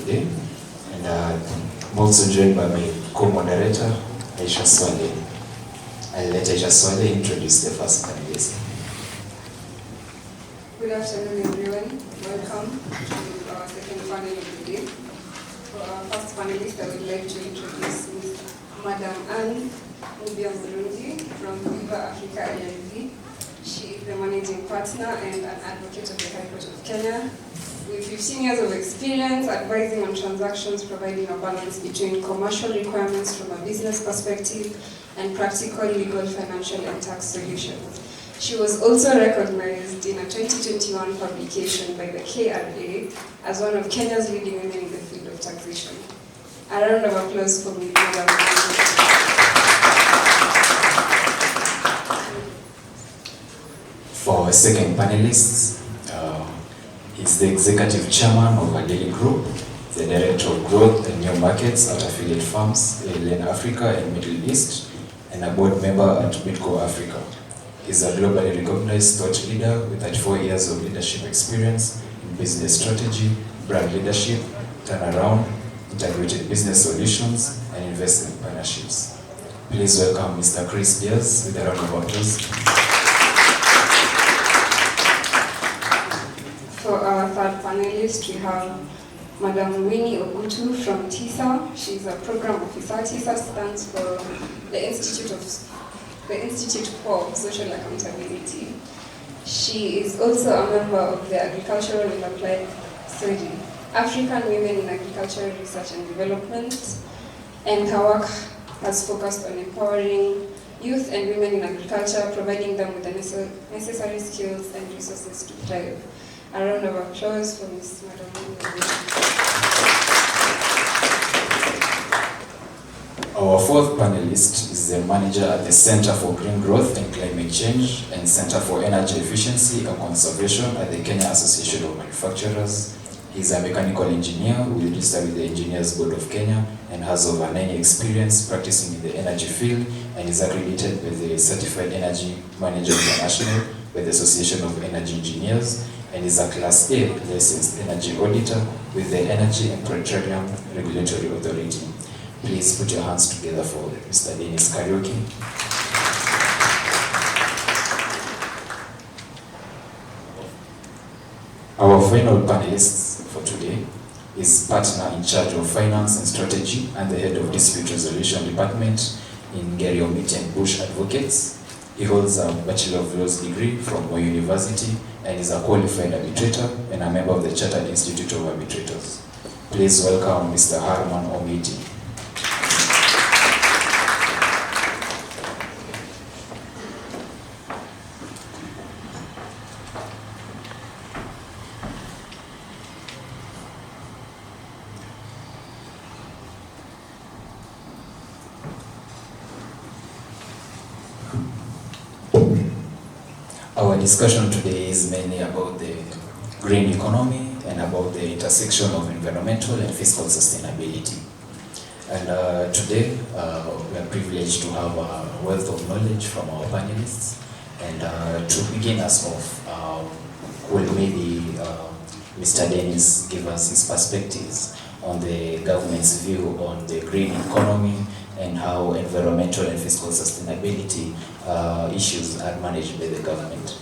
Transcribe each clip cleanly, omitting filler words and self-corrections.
today. And I'm also joined by my co-moderator, Aisha Swale. I'll let Aisha Swale introduce the first panelist. Good afternoon, everyone. Welcome to our second panel of the day. For our first panelist, I would like to introduce Ms. Madam Anne Murundi from Viva Africa LLP. She is the managing partner and an advocate of the High Court of Kenya, with 15 years of experience advising on transactions, providing a balance between commercial requirements from a business perspective and practical legal, financial, and tax solutions. She was also recognized in a 2021 publication by the KRA as one of Kenya's leading women in the field of taxation. A round of applause for me, Madam. For our second panelist, is the executive chairman of Adeli Group, the director of growth and new markets at affiliate firms in Africa and Middle East, and a board member at Bitco Africa. He's a globally recognized thought leader with 34 years of leadership experience in business strategy, brand leadership, turnaround, integrated business solutions, and investment partnerships. Please welcome Mr. Chris Diaz with a round of applause. For our third panelist, we have Madam Winnie Ogutu from TISA. She's a program officer. TISA stands for the Institute for Social Accountability. She is also a member of the Agricultural and Applied African Women in Agricultural Research and Development, and her work has focused on empowering youth and women in agriculture, providing them with the necessary skills and resources to thrive. A round of applause for Ms. Madam. Our fourth panelist is the manager at the Center for Green Growth and Climate Change and Center for Energy Efficiency and Conservation at the Kenya Association of Manufacturers. He's a mechanical engineer who is registered with the Engineers Board of Kenya and has over 9 years experience practicing in the energy field, and is accredited with the Certified Energy Manager International with the Association of Energy Engineers, and is a Class A licensed energy auditor with the Energy and Petroleum Regulatory Authority. Please put your hands together for Mr. Dennis Karaoke. Our final panelist for today is partner in charge of finance and strategy and the head of dispute resolution department in Moot and Bush Advocates. He holds a Bachelor of Laws degree from Moot University and is a qualified arbitrator and a member of the Chartered Institute of Arbitrators. Please welcome Mr. Harman Omiti. Our discussion today is mainly about the green economy and about the intersection of environmental and fiscal sustainability. And today we are privileged to have a wealth of knowledge from our panelists. And to begin us off, will maybe Mr. Dennis give us his perspectives on the government's view on the green economy and how environmental and fiscal sustainability issues are managed by the government.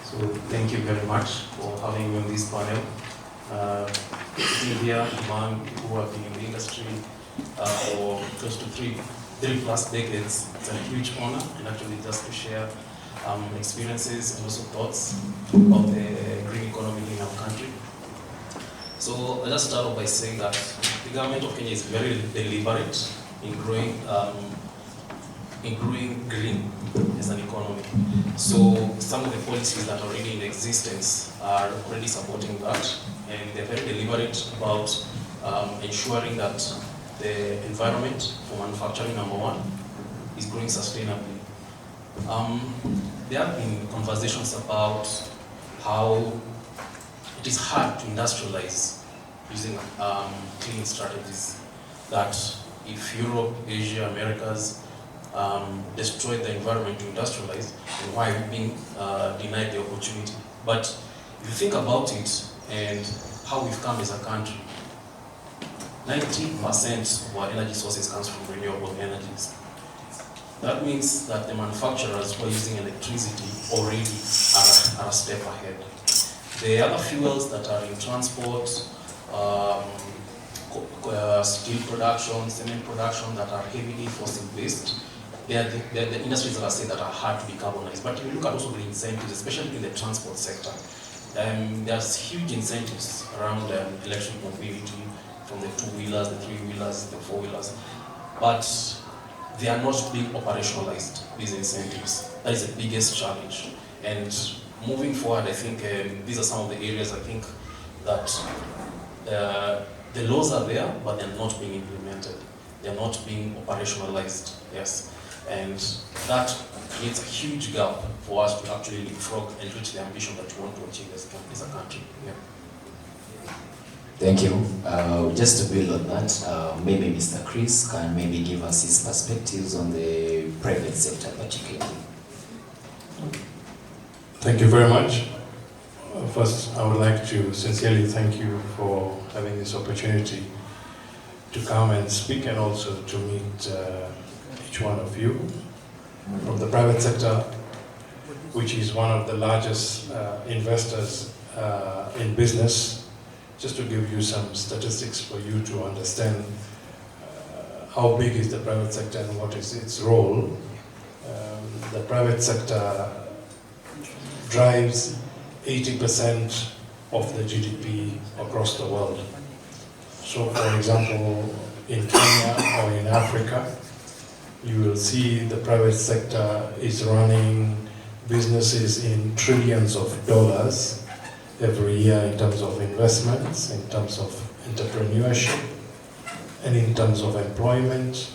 So thank you very much for having me on this panel. Sitting here, a man who have been in the industry for close to three plus decades, it's a huge honor, and actually just to share experiences and also thoughts of the green economy in our country. So I'll just start off by saying that the government of Kenya is very deliberate in growing green as an economy. So some of the policies that are already in existence are already supporting that, and they're very deliberate about ensuring that the environment for manufacturing, number one, is growing sustainably. There have been conversations about how it is hard to industrialize using clean strategies. That if Europe, Asia, Americas destroyed the environment to industrialize, and why we've been denied the opportunity. But if you think about it and how we've come as a country, 90% of our energy sources comes from renewable energies. That means that the manufacturers who are using electricity already are a step ahead. The other fuels that are in transport, steel production, cement production that are heavily fossil-based, they are the industries that I say that are hard to decarbonize. But if you look at also the incentives, especially in the transport sector, there's huge incentives around electric mobility, from the two-wheelers, the three-wheelers, the four-wheelers. But they are not being operationalized, these incentives. That is the biggest challenge. And moving forward, I think these are some of the areas I think that the laws are there, but they're not being implemented. They're not being operationalized, yes. And that creates a huge gap for us to actually leapfrog and reach the ambition that we want to achieve as a country. Yeah. Thank you. Just to build on that, maybe Mr. Chris can maybe give us his perspectives on the private sector particularly. Thank you very much. First, I would like to sincerely thank you for having this opportunity to come and speak, and also to meet each one of you from the private sector, which is one of the largest investors in business. Just to give you some statistics for you to understand how big is the private sector and what is its role. The private sector drives 80% of the GDP across the world. So for example, in Kenya or in Africa, you will see the private sector is running businesses in trillions of dollars every year in terms of investments, in terms of entrepreneurship, and in terms of employment,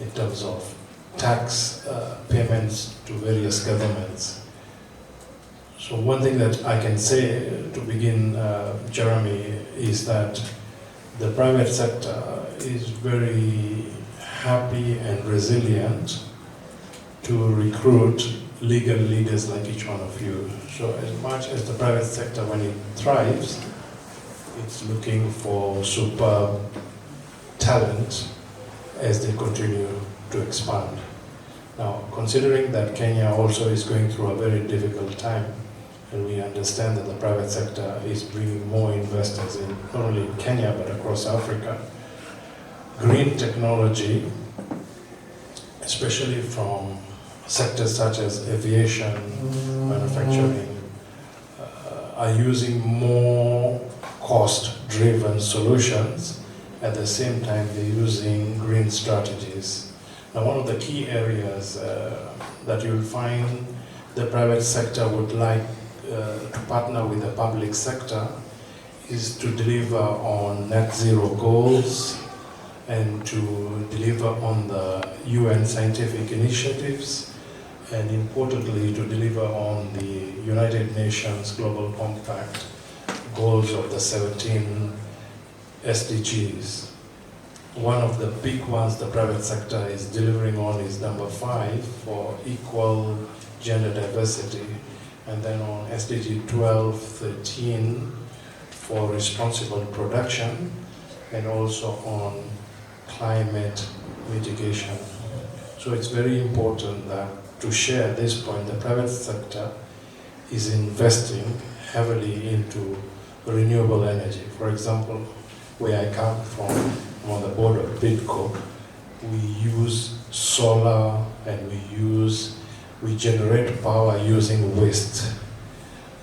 in terms of tax payments to various governments. So one thing that I can say to begin, Jeremy, is that the private sector is very happy and resilient to recruit legal leaders like each one of you. So as much as the private sector, when it thrives, it's looking for superb talent as they continue to expand. Now, considering that Kenya also is going through a very difficult time, and we understand that the private sector is bringing more investors in, not only in Kenya, but across Africa, green technology, especially from sectors such as aviation, manufacturing, are using more cost-driven solutions. At the same time, they're using green strategies. Now, one of the key areas that you'll find the private sector would like to partner with the public sector is to deliver on net zero goals and to deliver on the UN scientific initiatives, and importantly to deliver on the United Nations Global Compact goals of the 17 SDGs. One of the big ones the private sector is delivering on is number 5 for equal gender diversity, and then on SDG 12, 13 for responsible production, and also on climate mitigation. So it's very important that to share this point, the private sector is investing heavily into renewable energy. For example, where I come from, I'm on the board of BIDCO, we use solar and we generate power using waste.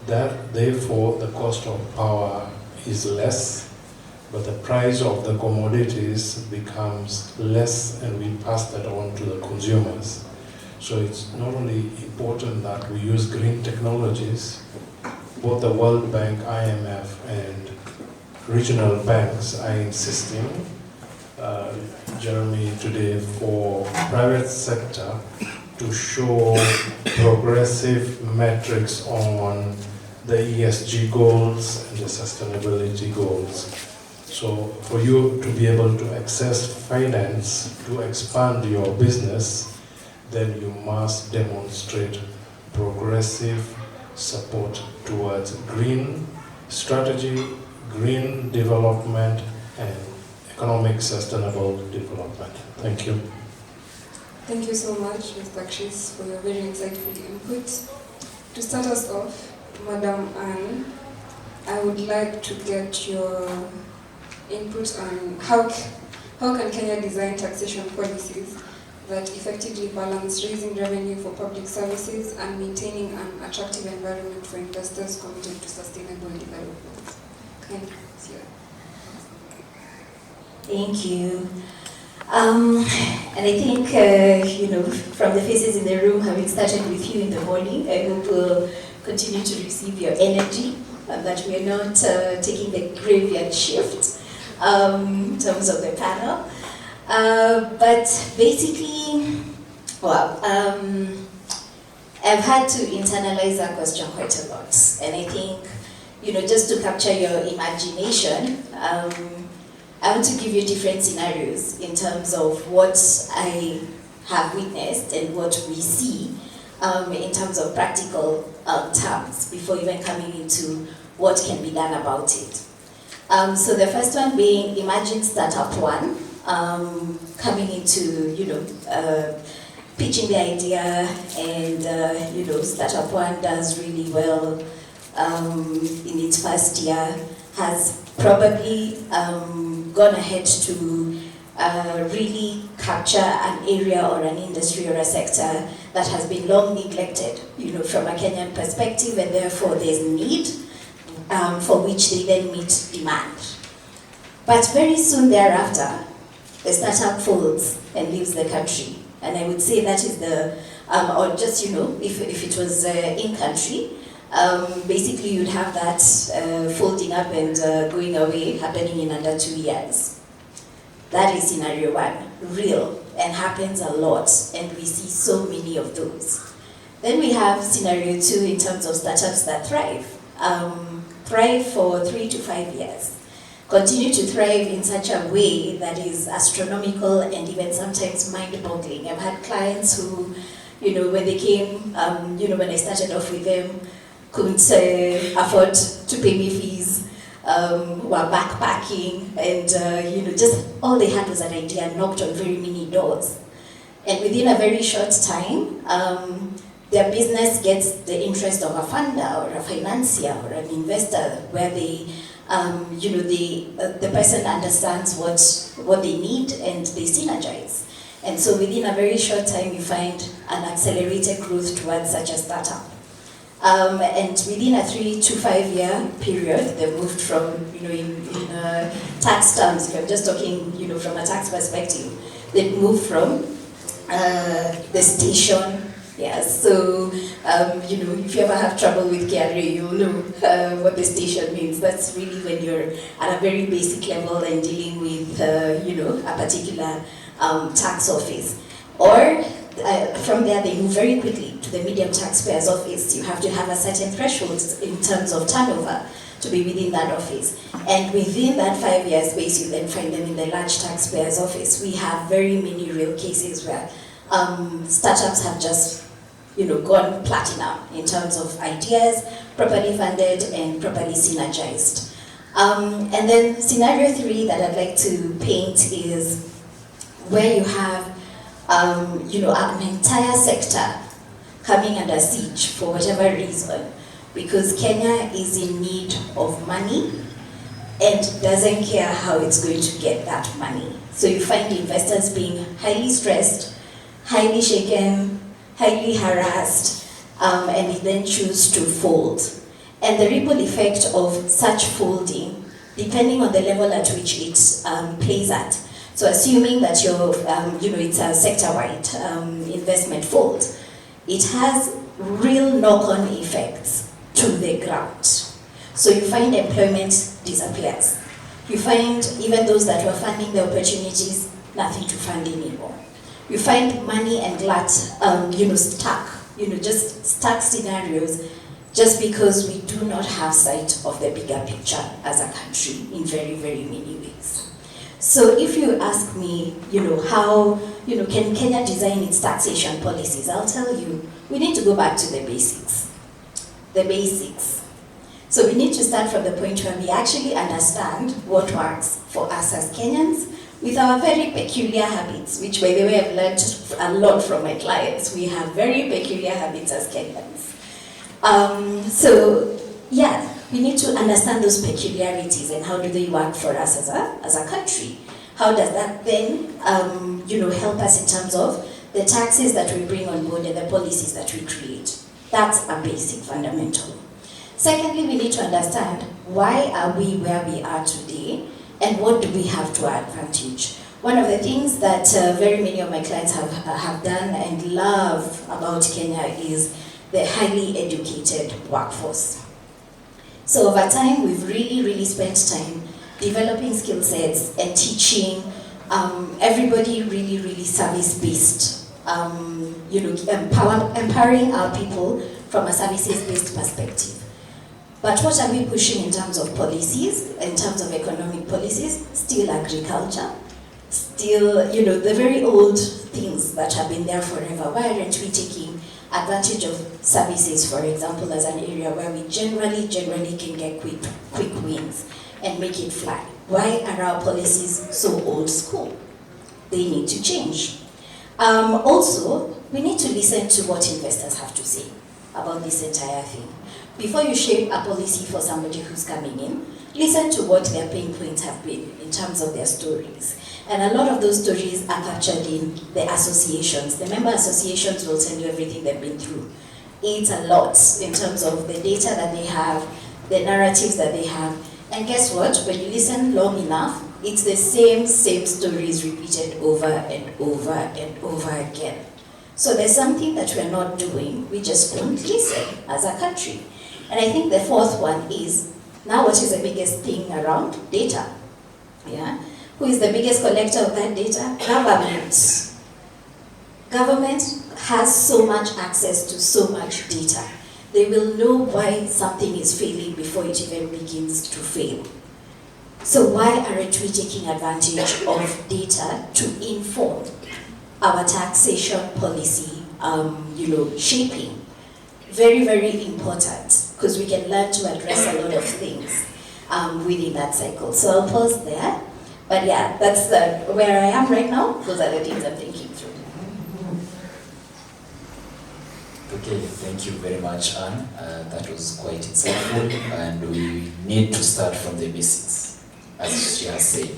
That, therefore, the cost of power is less, but the price of the commodities becomes less, and we pass that on to the consumers. So it's not only important that we use green technologies, both the World Bank, IMF, and regional banks are insisting, Jeremy, today for private sector to show progressive metrics on the ESG goals and the sustainability goals. So for you to be able to access finance to expand your business, then you must demonstrate progressive support towards green strategy, green development, and economic sustainable development. Thank you. Thank you so much, Mr. Chris, for your very insightful input. To start us off, Madam Anne, I would like to get your input on how can Kenya design taxation policies that effectively balance raising revenue for public services and maintaining an attractive environment for investors committed to sustainable development. Kind of, yeah. Thank you. And I think, from the faces in the room, having started with you in the morning, I hope we'll continue to receive your energy and that we are not taking the graveyard shift in terms of the panel. But basically, I've had to internalize that question quite a lot. And I think, just to capture your imagination, I want to give you different scenarios in terms of what I have witnessed and what we see in terms of practical terms before even coming into what can be done about it. So the first one being, imagine startup one coming into, pitching the idea, and startup one does really well in its first year, has probably gone ahead to really capture an area or an industry or a sector that has been long neglected, from a Kenyan perspective, and therefore there's need for which they then meet demand. But very soon thereafter, the startup folds and leaves the country. And I would say that is the, or just, if it was in country, basically you'd have that folding up and going away happening in under 2 years. That is scenario one, real, and happens a lot, and we see so many of those. Then we have scenario two in terms of startups that thrive. Thrive for 3 to 5 years. Continue to thrive in such a way that is astronomical and even sometimes mind-boggling. I've had clients who, when they came, when I started off with them, couldn't afford to pay me fees, were backpacking, and just all they had was an idea, knocked on very many doors. And within a very short time, their business gets the interest of a funder or a financier or an investor, where they, the person understands what they need and they synergize. And so within a very short time, you find an accelerated growth towards such a startup. And within a 3 to 5 year period, they moved from, in tax terms, if I'm just talking, from a tax perspective, they moved from the station. Yes, so, if you ever have trouble with KRA, you'll know what the station means. That's really when you're at a very basic level and dealing with, a particular tax office. Or from there, they move very quickly to the medium taxpayer's office. You have to have a certain threshold in terms of turnover to be within that office. And within that 5 year space, you then find them in the large taxpayer's office. We have very many real cases where startups have just gone platinum in terms of ideas, properly funded and properly synergized. And then scenario 3 that I'd like to paint is where you have an entire sector coming under siege for whatever reason, because Kenya is in need of money and doesn't care how it's going to get that money. So you find investors being highly stressed, highly shaken, highly harassed, and they then choose to fold. And the ripple effect of such folding, depending on the level at which it plays at. So assuming that it's a sector-wide investment fold, it has real knock-on effects to the ground. So you find employment disappears. You find even those that were funding the opportunities, nothing to fund anymore. You find money and glut, stuck, just stuck scenarios, just because we do not have sight of the bigger picture as a country in very, very many ways. So if you ask me, how can Kenya design its taxation policies? I'll tell you, we need to go back to the basics. The basics. So we need to start from the point where we actually understand what works for us as Kenyans with our very peculiar habits, which, by the way, I've learned a lot from my clients. We have very peculiar habits as Kenyans. We need to understand those peculiarities and how do they work for us as a country. How does that then, help us in terms of the taxes that we bring on board and the policies that we create? That's a basic fundamental. Secondly, we need to understand why are we where we are today and what do we have to our advantage. One of the things that very many of my clients have done and love about Kenya is the highly educated workforce. So over time, we've really spent time developing skill sets and teaching everybody really service-based, empowering our people from a services-based perspective. But what are we pushing in terms of policies, in terms of economic policies? Still agriculture, still, the very old things that have been there forever. Why aren't we taking advantage of services, for example, as an area where we generally can get quick wins and make it fly? Why are our policies so old school? They need to change. Also, we need to listen to what investors have to say about this entire thing. Before you shape a policy for somebody who's coming in, listen to what their pain points have been in terms of their stories. And a lot of those stories are captured in the associations. The member associations will tell you everything they've been through. It's a lot in terms of the data that they have, the narratives that they have. And guess what? When you listen long enough, it's the same stories repeated over and over and over again. So there's something that we're not doing. We just don't listen as a country. And I think the fourth one is, now what is the biggest thing around? Data. Yeah? Who is the biggest collector of that data? Government. Government has so much access to so much data. They will know why something is failing before it even begins to fail. So why aren't we taking advantage of data to inform our taxation policy, shaping? Very important, because we can learn to address a lot of things within that cycle. So I'll pause there. But yeah, that's where I am right now. Those are the things I'm thinking through. Okay, thank you very much, Anne. That was quite insightful, and we need to start from the basics, as she has said.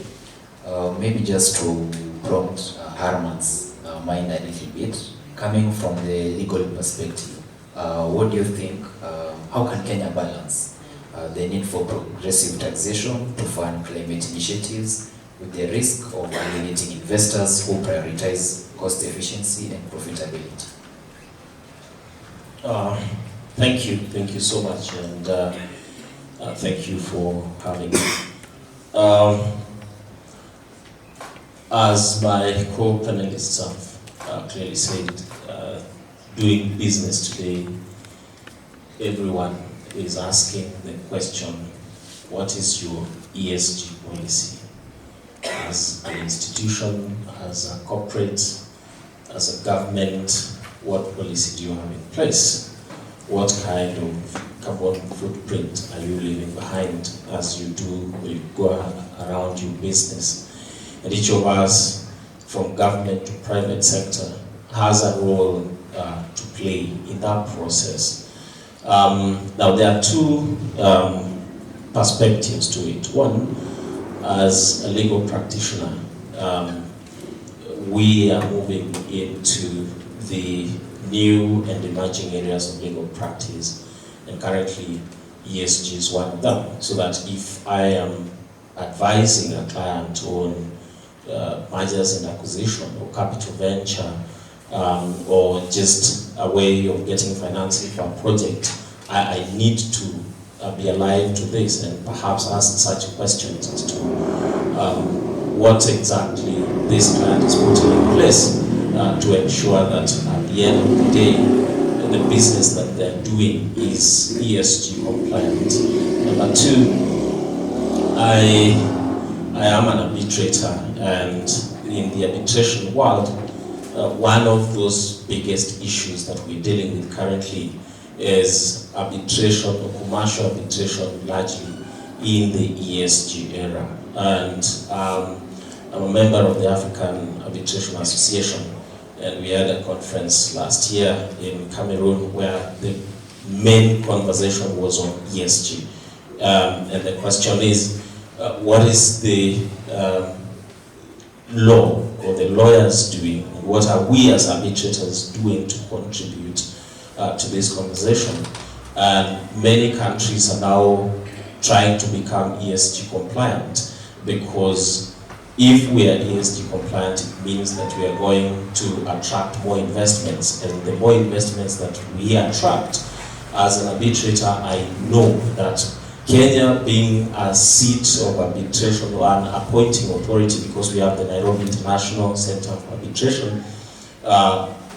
Maybe just to prompt Harman's mind a little bit, coming from the legal perspective, what do you think, how can Kenya balance the need for progressive taxation to fund climate initiatives with the risk of alienating investors who prioritize cost efficiency and profitability? Thank you so much, and thank you for having me. As my co-panelists have clearly said, doing business today, everyone is asking the question, what is your ESG policy? As an institution, as a corporate, as a government, what policy do you have in place? What kind of carbon footprint are you leaving behind as you go around your business? And each of us, from government to private sector, has a role to play in that process. Now there are two perspectives to it. One, as a legal practitioner, we are moving into the new and emerging areas of legal practice, and currently ESG is one of them. So that if I am advising a client on mergers and acquisition or capital venture, or just a way of getting financing for a project, I need to be alive to this and perhaps ask such questions as to what exactly this client is putting in place to ensure that at the end of the day, the business that they're doing is ESG compliant. Number two, I am an arbitrator, and in the arbitration world, one of those biggest issues that we're dealing with currently is arbitration or commercial arbitration, largely in the ESG era. And I'm a member of the African Arbitration Association, and we had a conference last year in Cameroon where the main conversation was on ESG. And the question is, what is the law or the lawyers doing? And what are we as arbitrators doing to contribute to this conversation? And many countries are now trying to become ESG compliant, because if we are ESG compliant, it means that we are going to attract more investments, and the more investments that we attract, as an arbitrator, I know that Kenya, being a seat of arbitration or an appointing authority, because we have the Nairobi International Center for Arbitration,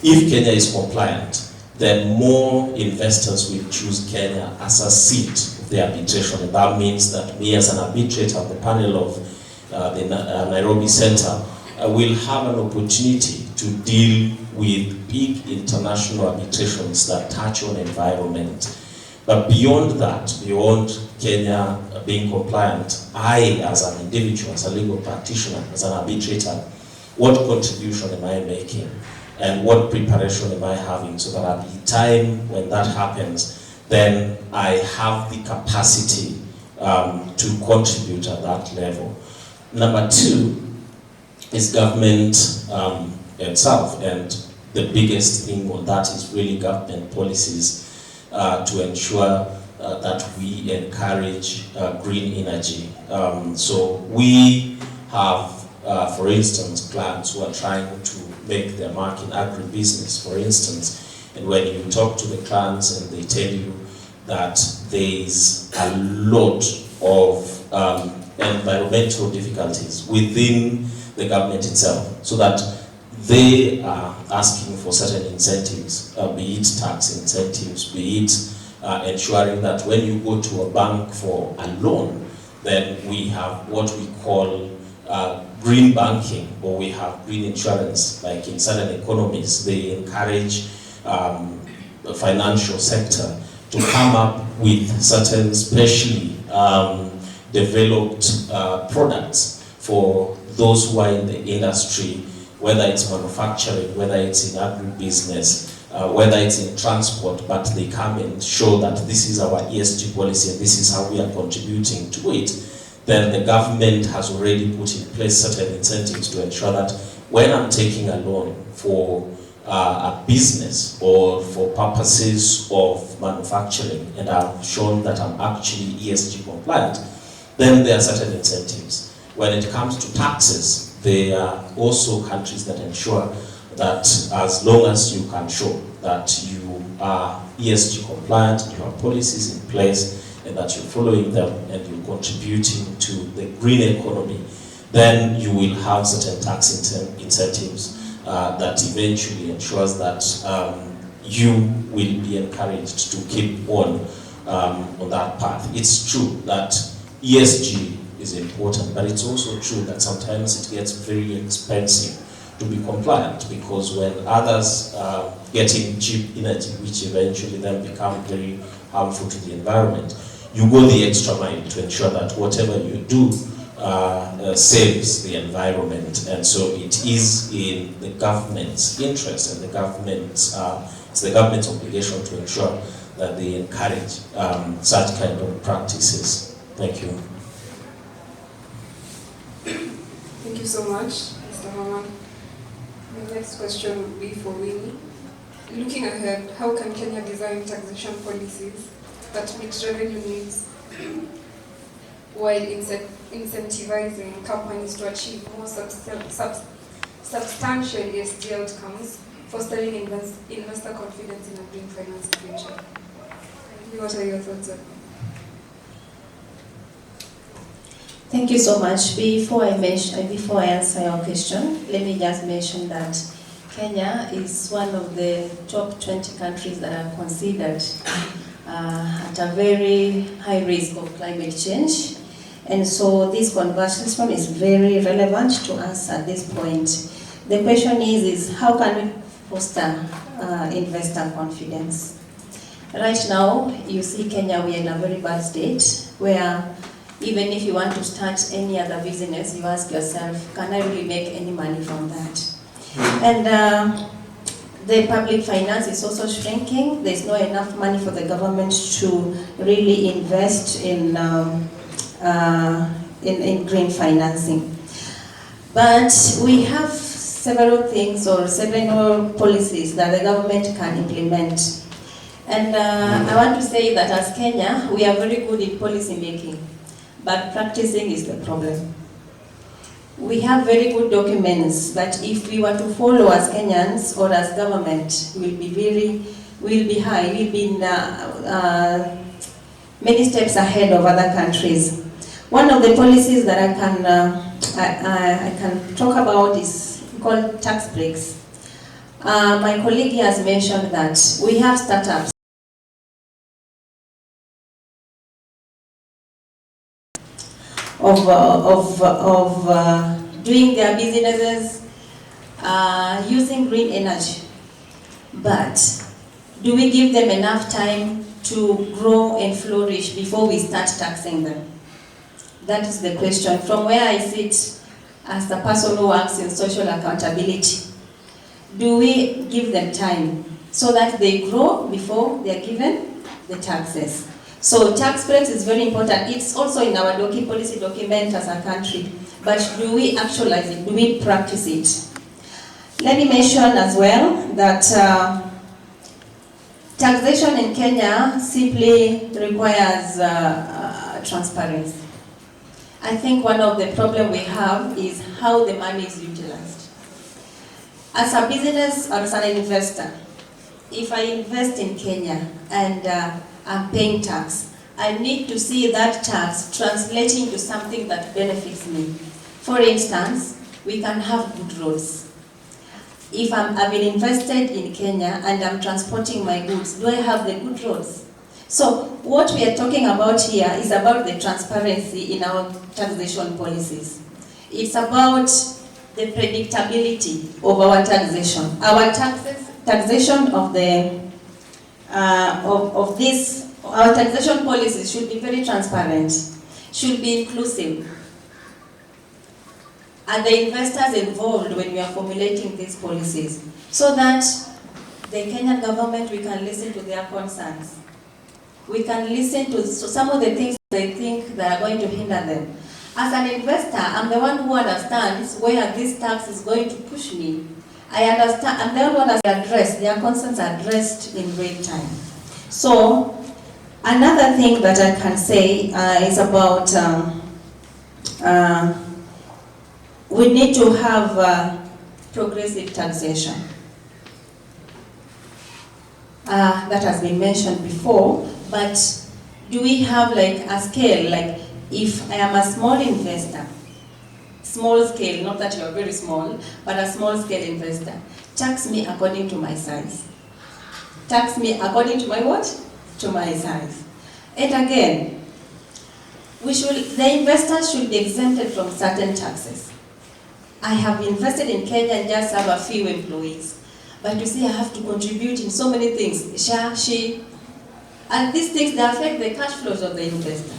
if Kenya is compliant, then more investors will choose Kenya as a seat of the arbitration. And that means that me as an arbitrator on the panel of the Nairobi Center will have an opportunity to deal with big international arbitrations that touch on environment. But beyond that, beyond Kenya being compliant, I as an individual, as a legal practitioner, as an arbitrator, what contribution am I making? And what preparation am I having, so that at the time when that happens, then I have the capacity to contribute at that level. Number two is government itself, and the biggest thing on that is really government policies to ensure that we encourage green energy. So we have, for instance, clients who are trying to make their mark in agribusiness, for instance, and when you talk to the clients and they tell you that there is a lot of environmental difficulties within the government itself, so that they are asking for certain incentives, be it tax incentives, be it ensuring that when you go to a bank for a loan, then we have what we call green banking, or we have green insurance. Like in certain economies, they encourage the financial sector to come up with certain specially developed products for those who are in the industry, whether it's manufacturing, whether it's in agribusiness, whether it's in transport, but they come and show that this is our ESG policy and this is how we are contributing to it. Then the government has already put in place certain incentives to ensure that when I'm taking a loan for a business or for purposes of manufacturing, and I've shown that I'm actually ESG compliant, then there are certain incentives. When it comes to taxes, there are also countries that ensure that as long as you can show that you are ESG compliant, you have policies in place, and that you're following them and you're contributing to the green economy, then you will have certain tax incentives that eventually ensures that you will be encouraged to keep on that path. It's true that ESG is important, but it's also true that sometimes it gets very expensive to be compliant, because when others are getting cheap energy, which eventually then become very harmful to the environment, you go the extra mile to ensure that whatever you do saves the environment. And so it is in the government's interest, and the government's it's the government's obligation to ensure that they encourage such kind of practices. Thank you. Thank you so much, Mr. Haman. The next question would be for Winnie. Looking ahead, how can Kenya design taxation policies that meet revenue needs while incentivizing companies to achieve more substantial ESG outcomes, fostering investor confidence in a green finance future? What are your thoughts on? Thank you so much. Before I answer your question, let me just mention that Kenya is one of the top 20 countries that are considered at a very high risk of climate change. And so this conversation is very relevant to us at this point, The question is how can we foster investor confidence? Right now, you see Kenya, we are in a very bad state where even if you want to start any other business, you ask yourself, can I really make any money from that? And the public finance is also shrinking. There's not enough money for the government to really invest in green financing. But we have several things or several policies that the government can implement. And I want to say that as Kenya, we are very good in policy making, but practicing is the problem. We have very good documents, but if we were to follow as Kenyans or as government, we'll be many steps ahead of other countries. One of the policies that I can talk about is called tax breaks. My colleague has mentioned that we have startups of doing their businesses using green energy. But do we give them enough time to grow and flourish before we start taxing them? That is the question. From where I sit as the person who works in social accountability, do we give them time so that they grow before they are given the taxes? So tax breaks is very important. It's also in our policy document as a country. But do we actualize it? Do we practice it? Let me mention as well that taxation in Kenya simply requires transparency. I think one of the problems we have is how the money is utilized. As a business or as an investor, if I invest in Kenya and I'm paying tax, I need to see that tax translating to something that benefits me. For instance, we can have good roads. If I've been invested in Kenya and I'm transporting my goods, do I have the good roads? So what we are talking about here is about the transparency in our taxation policies. It's about the predictability of our taxation. Our taxation our taxation policies should be very transparent, should be inclusive. Are the investors involved when we are formulating these policies? So that the Kenyan government, we can listen to their concerns. We can listen to some of the things they think that are going to hinder them. As an investor, I'm the one who understands where this tax is going to push me. I understand, I'm the one who addressed, their concerns are addressed in real time. So, another thing that I can say is about we need to have progressive taxation. That has been mentioned before, but do we have like a scale, like if I am a small investor, small scale, not that you are very small, but a small scale investor, tax me according to my size. Tax me according to my what? To my size. And again, the investors should be exempted from certain taxes. I have invested in Kenya and just have a few employees. But you see, I have to contribute in so many things. She, and these things, they affect the cash flows of the investor.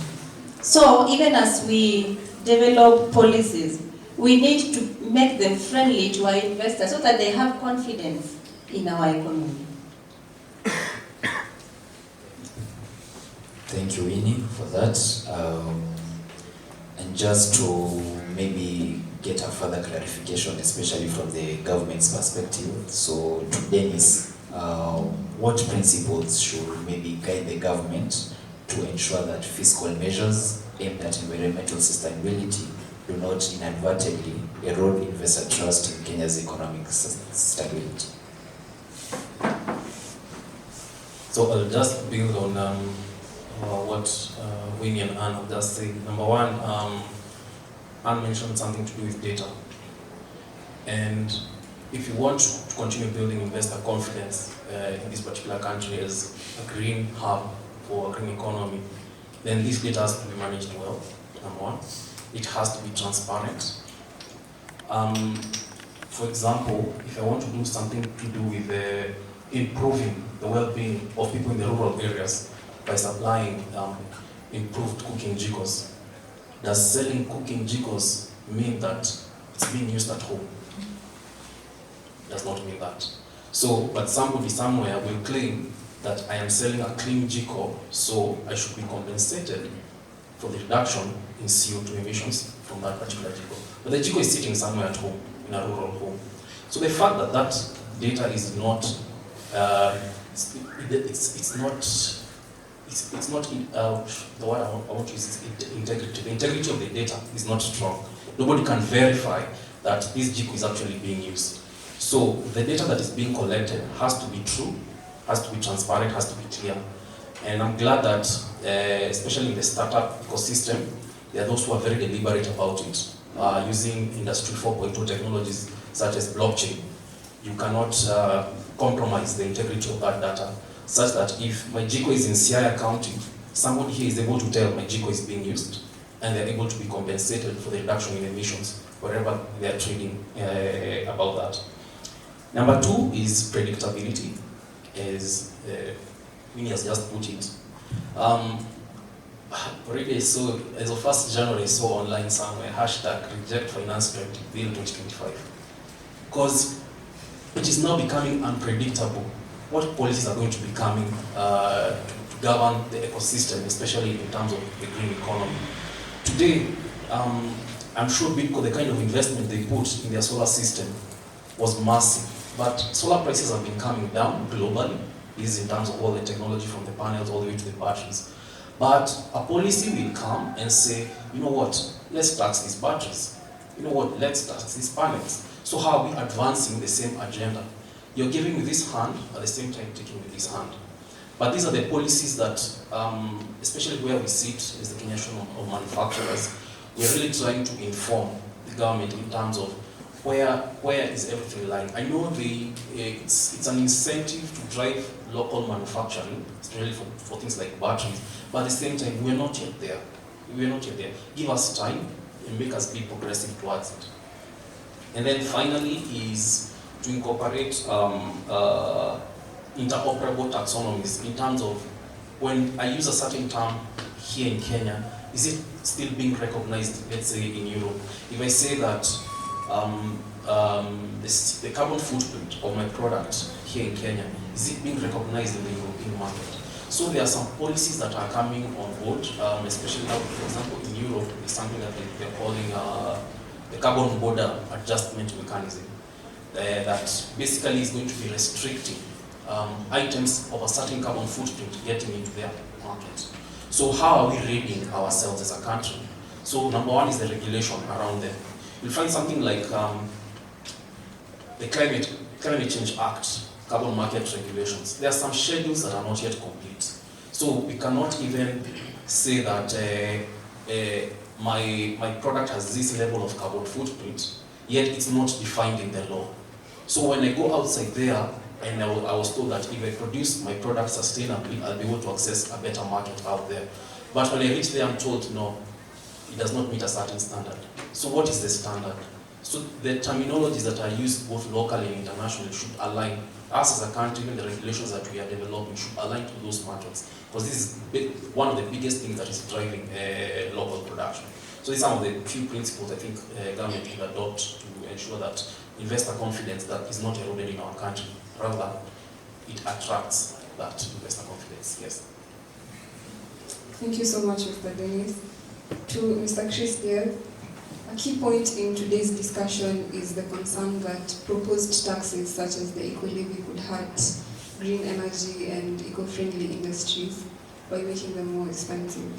So even as we develop policies, we need to make them friendly to our investors so that they have confidence in our economy. Thank you, Winnie, for that. And just to maybe get a further clarification, especially from the government's perspective. So to Dennis, what principles should maybe guide the government to ensure that fiscal measures aimed at environmental sustainability do not inadvertently erode investor trust in Kenya's economic stability? So I'll just build on what Winnie and Anne have just said. Number one, Anne mentioned something to do with data. And if you want to continue building investor confidence in this particular country as a green hub for a green economy, then this data has to be managed well, number one. It has to be transparent. For example, if I want to do something to do with improving the well-being of people in the rural areas by supplying improved cooking jikos, does selling cooking jikos mean that it's being used at home? Does not mean that. So, but somebody somewhere will claim that I am selling a clean jiko, so I should be compensated for the reduction in CO2 emissions from that particular jiko. But the jiko is sitting somewhere at home, in a rural home. So the fact that that data is not, it's not the word I want to use is integrity. The integrity of the data is not strong. Nobody can verify that this jiko is actually being used. So the data that is being collected has to be true, has to be transparent, has to be clear. And I'm glad that, especially in the startup ecosystem, there are those who are very deliberate about it, using Industry 4.0 technologies such as blockchain. You cannot compromise the integrity of that data, such that if my jiko is in Siaya County, somebody here is able to tell my jiko is being used, and they're able to be compensated for the reduction in emissions, wherever they're trading about that. Number two is predictability, as Winnie has just put it. Already so as of 1st January, I saw online somewhere, #reject finance directive bill 2025. Because it is now becoming unpredictable what policies are going to be coming to govern the ecosystem, especially in terms of the green economy. Today, I'm sure Bitco, the kind of investment they put in their solar system was massive. But solar prices have been coming down globally. This is in terms of all the technology from the panels all the way to the batteries. But a policy will come and say, you know what, let's tax these batteries. You know what, let's tax these panels. So how are we advancing the same agenda? You're giving with this hand, at the same time taking with this hand. But these are the policies that, especially where we sit as the Kenya Association of Manufacturers, we're really trying to inform the government in terms of where is everything lying. I know it's an incentive to drive local manufacturing, especially for things like batteries, but at the same time, we're not yet there. We're not yet there. Give us time and make us be progressive towards it. And then finally is to incorporate interoperable taxonomies in terms of when I use a certain term here in Kenya, is it still being recognized, let's say, in Europe? If I say that the carbon footprint of my product here in Kenya, is it being recognized in the European market? So there are some policies that are coming on board, especially now, for example, in Europe, it's something that they're calling the carbon border adjustment mechanism, that basically is going to be restricting items of a certain carbon footprint getting into their market. So how are we rating ourselves as a country? So number one is the regulation around them. You'll find something like the Climate Change Act, carbon market regulations. There are some schedules that are not yet complete. So we cannot even say that my product has this level of carbon footprint, yet it's not defined in the law. So when I go outside there, and I was told that if I produce my product sustainably, I'll be able to access a better market out there. But when I reach there, I'm told, no, it does not meet a certain standard. So what is the standard? So the terminologies that are used both locally and internationally should align. Us as a country, even the regulations that we are developing should align to those matters. Because this is one of the biggest things that is driving local production. So these are some of the few principles I think government should adopt to ensure that investor confidence that is not eroded in our country. Rather, it attracts that investor confidence. Yes. Thank you so much, Mr. Dennis. To Mr. Chris Diaz, a key point in today's discussion is the concern that proposed taxes such as the eco-levy could hurt green energy and eco-friendly industries by making them more expensive.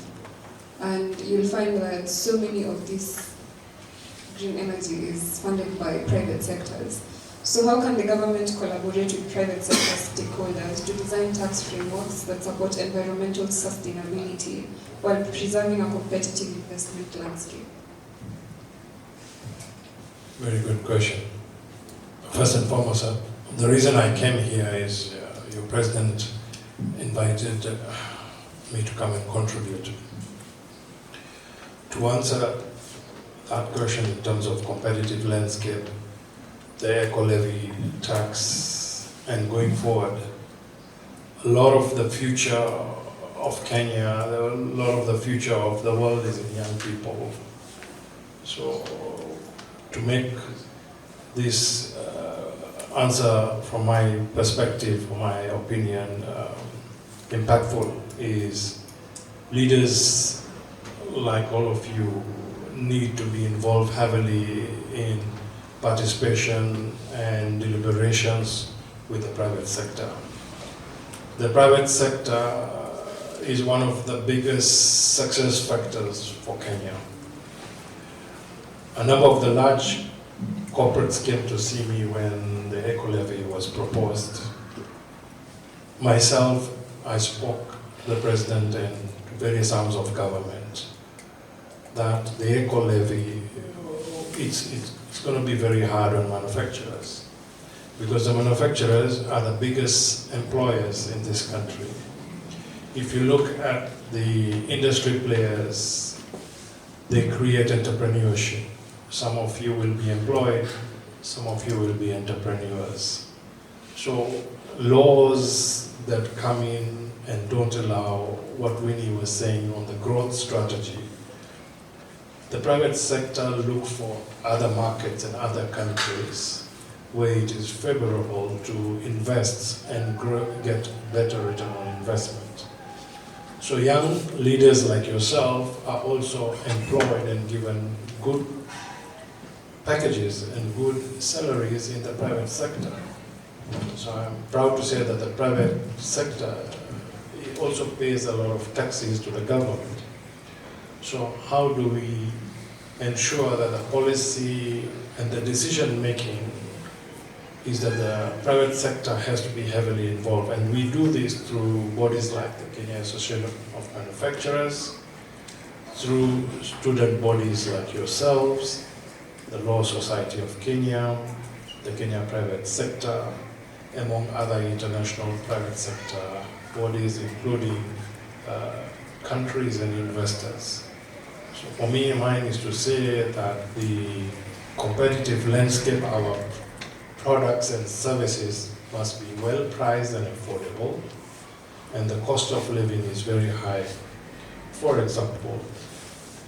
And you'll find that so many of this green energy is funded by private sectors. So how can the government collaborate with private sector stakeholders to design tax frameworks that support environmental sustainability while preserving a competitive investment landscape? Very good question. First and foremost, the reason I came here is your president invited me to come and contribute. To answer that question in terms of competitive landscape, the eco-levy tax, and going forward, a lot of the future of Kenya, a lot of the future of the world is in young people. So to make this answer from my perspective, from my opinion, impactful is leaders like all of you need to be involved heavily in participation and deliberations with the private sector. The private sector is one of the biggest success factors for Kenya. A number of the large corporates came to see me when the eco-levy was proposed. Myself, I spoke to the president and various arms of government that the eco-levy, it's going to be very hard on manufacturers because the manufacturers are the biggest employers in this country. If you look at the industry players, they create entrepreneurship. Some of you will be employed, some of you will be entrepreneurs. So laws that come in and don't allow what Winnie was saying on the growth strategy, the private sector look for other markets and other countries where it is favorable to invest and get better return on investment. So young leaders like yourself are also employed and given good packages and good salaries in the private sector. So I'm proud to say that the private sector also pays a lot of taxes to the government. So how do we ensure that the policy and the decision making is that the private sector has to be heavily involved? And we do this through bodies like the Kenya Association of Manufacturers, through student bodies like yourselves, the Law Society of Kenya, the Kenya Private Sector, among other international private sector bodies, including countries and investors. So for me, mine is to say that the competitive landscape, our products and services must be well priced and affordable, and the cost of living is very high. For example,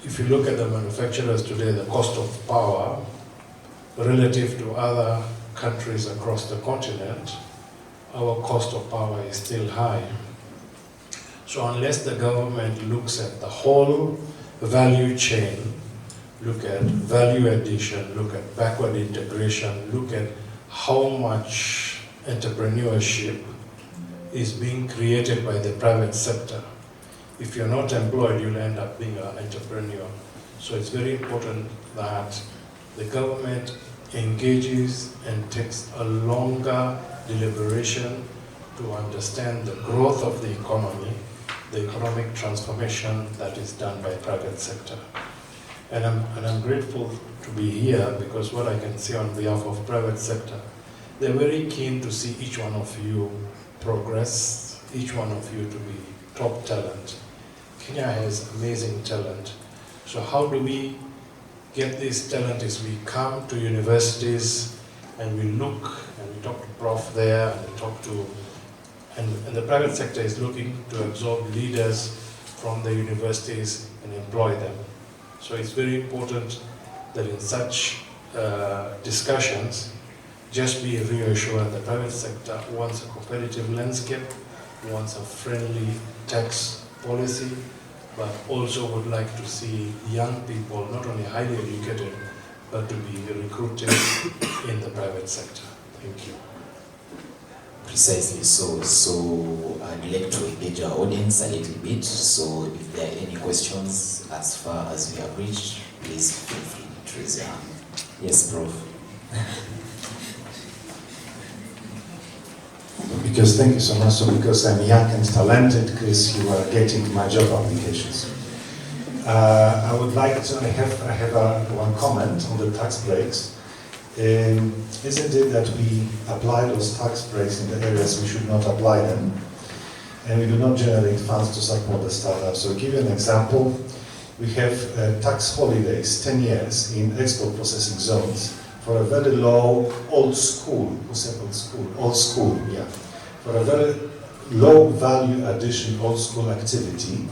if you look at the manufacturers today, the cost of power relative to other countries across the continent, our cost of power is still high. So unless the government looks at the whole value chain, look at value addition, look at backward integration, look at how much entrepreneurship is being created by the private sector. If you're not employed, you'll end up being an entrepreneur. So it's very important that the government engages and takes a longer deliberation to understand the growth of the economy, the economic transformation that is done by private sector. And I'm grateful to be here because what I can say on behalf of private sector, they're very keen to see each one of you progress, each one of you to be top talent. Kenya has amazing talent. So how do we get this talent is we come to universities and we look and we talk to prof there and we talk to, and the private sector is looking to absorb leaders from the universities and employ them. So it's very important that in such discussions, just be reassured the private sector wants a competitive landscape, wants a friendly tax policy, but also would like to see young people, not only highly educated, but to be recruited in the private sector. Thank you. Precisely so. So I'd like to engage our audience a little bit. So if there are any questions as far as we have reached, please feel free to raise your hand. Yes, Prof. Because thank you so much. So because I'm young and talented, Chris, you are getting my job applications. I would like to. I have one comment on the tax breaks. Isn't it that we apply those tax breaks in the areas we should not apply them, and we do not generate funds to support the startups? So, to give you an example, we have tax holidays, 10 years in export processing zones, for a very low old school, who said old school? Old school, yeah. For a very low value addition old school activities,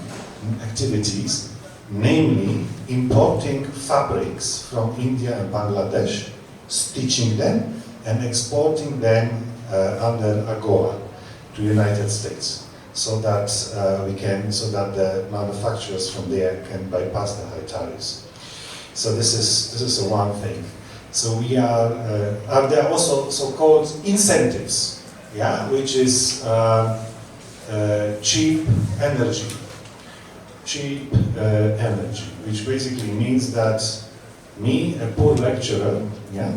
namely importing fabrics from India and Bangladesh, stitching them and exporting them under AGOA to United States, so that the manufacturers from there can bypass the high tariffs. So this is one thing. So we are there also so-called incentives, yeah, which is cheap energy, which basically means that me, a poor lecturer, yeah,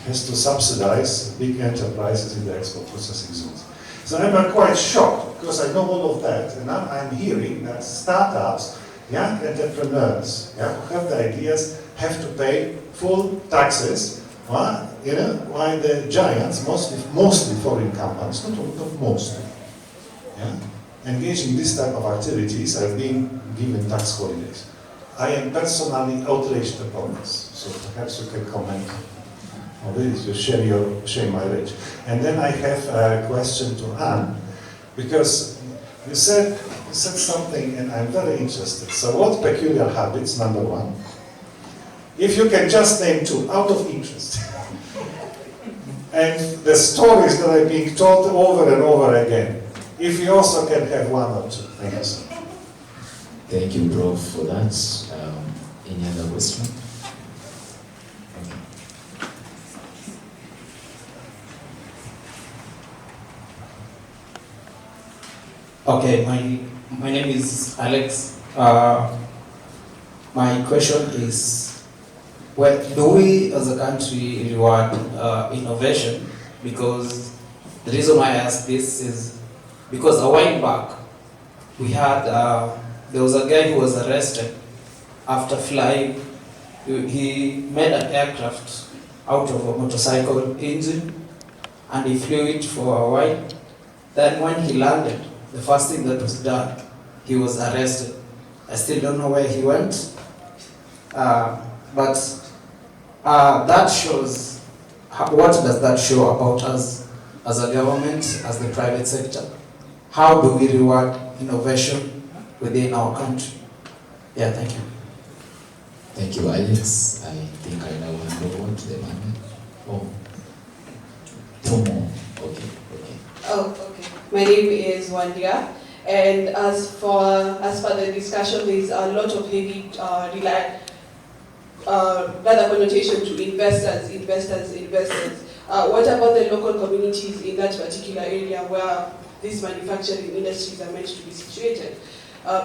has to subsidize big enterprises in the export processing zones. So I'm quite shocked, because I know all of that, and now I'm hearing that startups, young entrepreneurs, yeah, who have the ideas, have to pay full taxes, while the giants, mostly foreign companies, not mostly, yeah, engaged in this type of activities, are being given tax holidays. I am personally outraged about this, so perhaps you can comment on this, you share my rage. And then I have a question to Anne, because you said something, and I'm very interested. So what peculiar habits, number one, if you can just name two, out of interest, and the stories that are being told over and over again, if you also can have one or two. Thank you, sir. Thank you, Prof, for that. Any other question? Okay, my name is Alex. My question is, well, do we as a country reward innovation? Because the reason why I ask this is because a while back we had there was a guy who was arrested after flying. He made an aircraft out of a motorcycle engine and he flew it for a while. Then when he landed, the first thing that was done, he was arrested. I still don't know where he went, but that shows, what does that show about us as a government, as the private sector? How do we reward innovation within our country? Yeah, thank you. Thank you, Alex. I think I now hand over to the panel. Oh, two more. Okay. Oh, okay. My name is Wandia, and as per the discussion, there is a lot of heavy rather connotation to investors. What about the local communities in that particular area where these manufacturing industries are meant to be situated?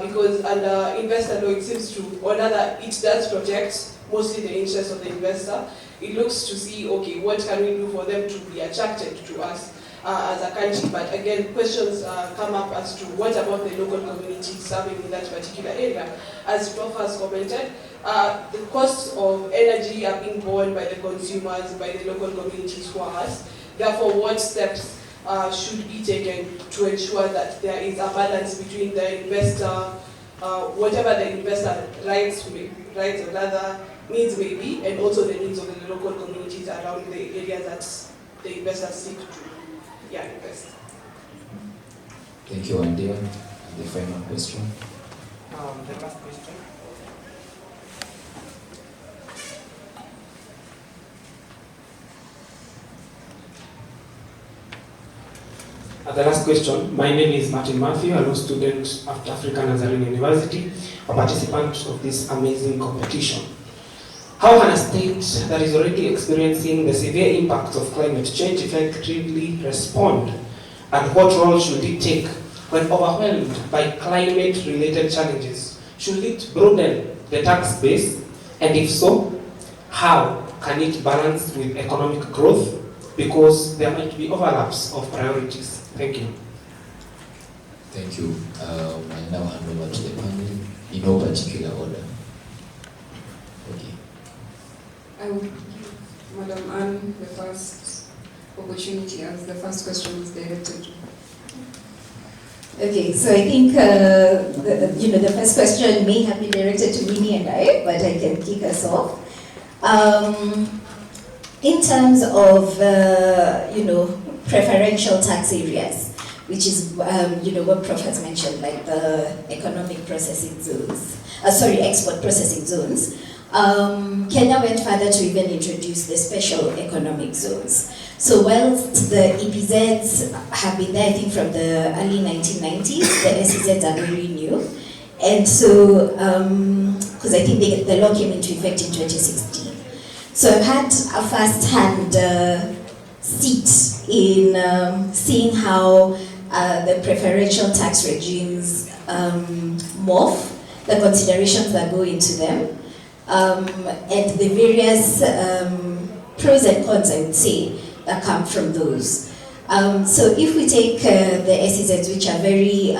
Because under investor law, it seems to, or rather, it does protect mostly the interest of the investor. It looks to see, okay, what can we do for them to be attracted to us as a country? But again, questions come up as to what about the local communities serving in that particular area? As Prof has commented, the costs of energy are being borne by the consumers, by the local communities who are us. Therefore, what steps should be taken to ensure that there is a balance between the investor, whatever the investor rights or rather needs may be, and also the needs of the local communities around the areas that the investors seek to invest. Thank you, Andia. And the final question. The last question. The last question. My name is Martin Matthew, a law student at African Nazarene University, a participant of this amazing competition. How can a state that is already experiencing the severe impacts of climate change effectively respond? And what role should it take when overwhelmed by climate-related challenges? Should it broaden the tax base? And if so, how can it balance with economic growth? Because there might be overlaps of priorities. Thank you. Thank you. I now hand over to the panel in no particular order. Okay. I will give Madam Anne the first opportunity as the first question is directed to. Okay, so I think the first question may have been directed to Winnie and I, but I can kick us off. in terms of, preferential tax areas, which is, what Prof has mentioned, like the economic processing zones, export processing zones, Kenya went further to even introduce the special economic zones. So whilst the EPZs have been there, I think from the early 1990s, the SEZs are very new. And so, because I think the law came into effect in 2016. So I've had a first-hand seat in seeing how the preferential tax regimes morph, the considerations that go into them, and the various pros and cons, I would say, that come from those. So if we take the SEZs, which are very,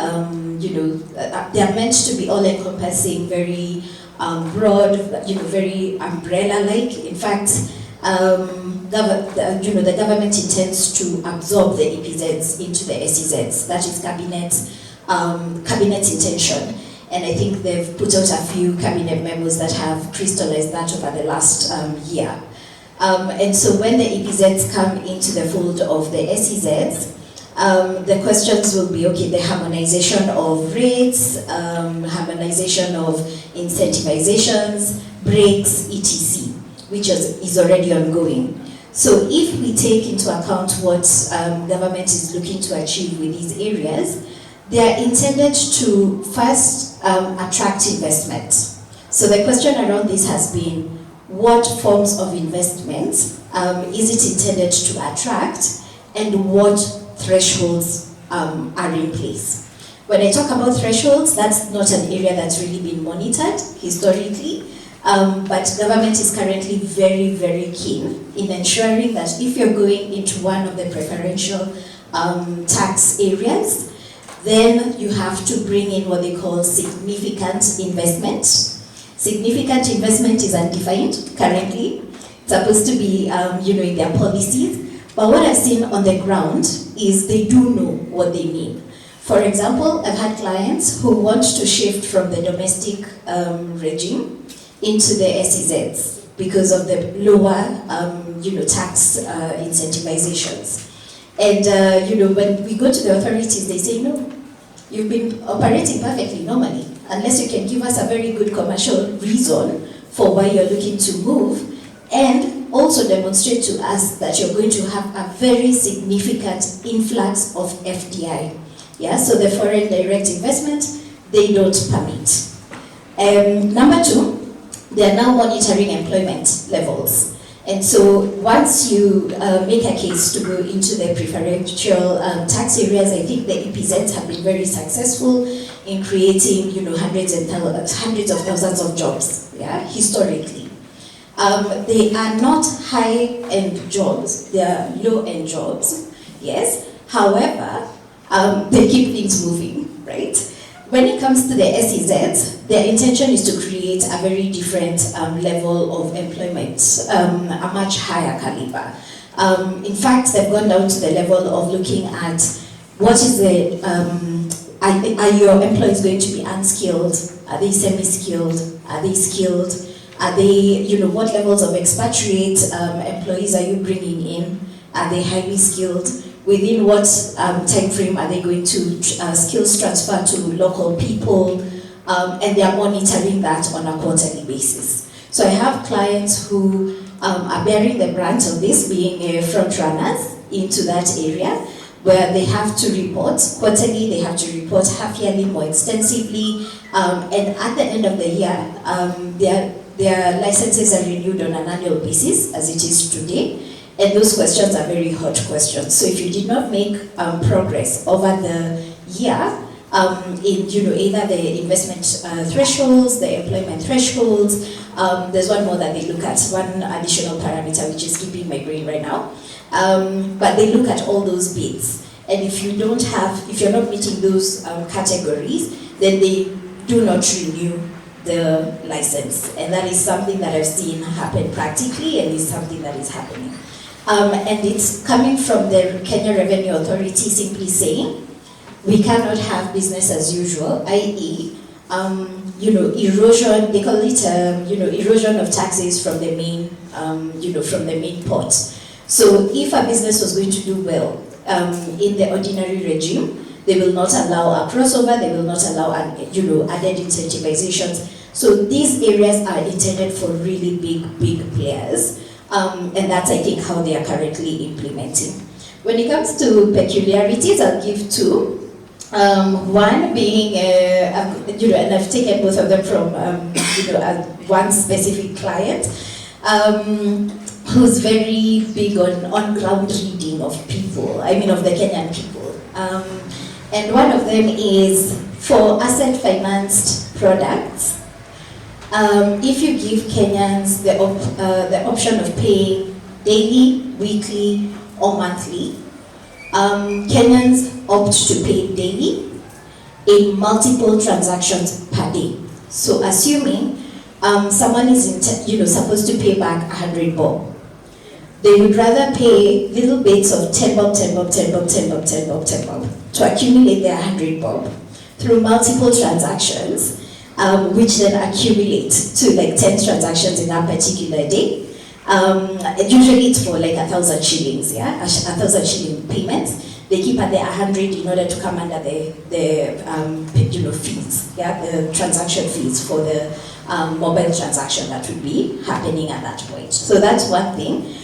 they are meant to be all-encompassing, very broad, very umbrella-like. In fact, the government intends to absorb the EPZs into the SEZs. That is cabinet's intention. And I think they've put out a few cabinet memos that have crystallized that over the last year. And so when the EPZs come into the fold of the SEZs, the questions will be, okay, the harmonization of rates, harmonization of incentivizations, breaks, etc., which is already ongoing. So if we take into account what government is looking to achieve with these areas, they are intended to first attract investment. So the question around this has been, what forms of investment is it intended to attract, and what thresholds are in place? When I talk about thresholds, that's not an area that's really been monitored historically, but government is currently very, very keen in ensuring that if you're going into one of the preferential tax areas, then you have to bring in what they call significant investment. Significant investment is undefined currently. It's supposed to be, in their policies. But what I've seen on the ground is they do know what they mean. For example, I've had clients who want to shift from the domestic regime into the SEZs because of the lower, tax incentivizations. And, when we go to the authorities, they say, no, you've been operating perfectly normally, unless you can give us a very good commercial reason for why you're looking to move, and also demonstrate to us that you're going to have a very significant influx of FDI. Yeah, so the foreign direct investment, they don't permit. Number two, they are now monitoring employment levels. And so once you make a case to go into the preferential tax areas, I think the EPZs have been very successful in creating, hundreds of thousands of jobs, historically. They are not high-end jobs, they are low-end jobs, yes. However, they keep things moving, right? When it comes to the SEZs, their intention is to create a very different level of employment, a much higher caliber. In fact, they've gone down to the level of looking at what is the, are your employees going to be unskilled? Are they semi-skilled? Are they skilled? Are they, what levels of expatriate employees are you bringing in? Are they highly skilled? Within what time frame are they going to skills transfer to local people? And they are monitoring that on a quarterly basis. So I have clients who are bearing the brunt of this, being front runners into that area, where they have to report quarterly, they have to report half-yearly more extensively, and at the end of the year, their licenses are renewed on an annual basis, as it is today. And those questions are very hot questions. So if you did not make progress over the year in either the investment thresholds, the employment thresholds, there's one more that they look at, one additional parameter which is keeping my brain right now. But they look at all those bits. And if you're not meeting those categories, then they do not renew the license. And that is something that I've seen happen practically, and is something that is happening. And it's coming from the Kenya Revenue Authority simply saying, we cannot have business as usual, i.e., erosion. They call it erosion of taxes from the main from the main pot. So if a business was going to do well in the ordinary regime, they will not allow a crossover. They will not allow added incentivizations. So these areas are intended for really big players, and that's, I think, how they are currently implementing. When it comes to peculiarities, I'll give two. One being, and I've taken both of them from one specific client, who's very big on ground reading of people. I mean, of the Kenyan people. And one of them is for asset financed products. If you give Kenyans the option of paying daily, weekly, or monthly, Kenyans opt to pay daily in multiple transactions per day. So assuming someone is supposed to pay back 100 bob, they would rather pay little bits of 10 bob, 10 bob, 10 bob, 10 bob, 10 bob, 10 bob to accumulate their 100 bob through multiple transactions, which then accumulate to like 10 transactions in that particular day. Usually it's for like 1,000 shillings, yeah, 1,000 shilling payments. They keep at the 100 in order to come under the fees, yeah, the transaction fees for the mobile transaction that would be happening at that point. So that's one thing.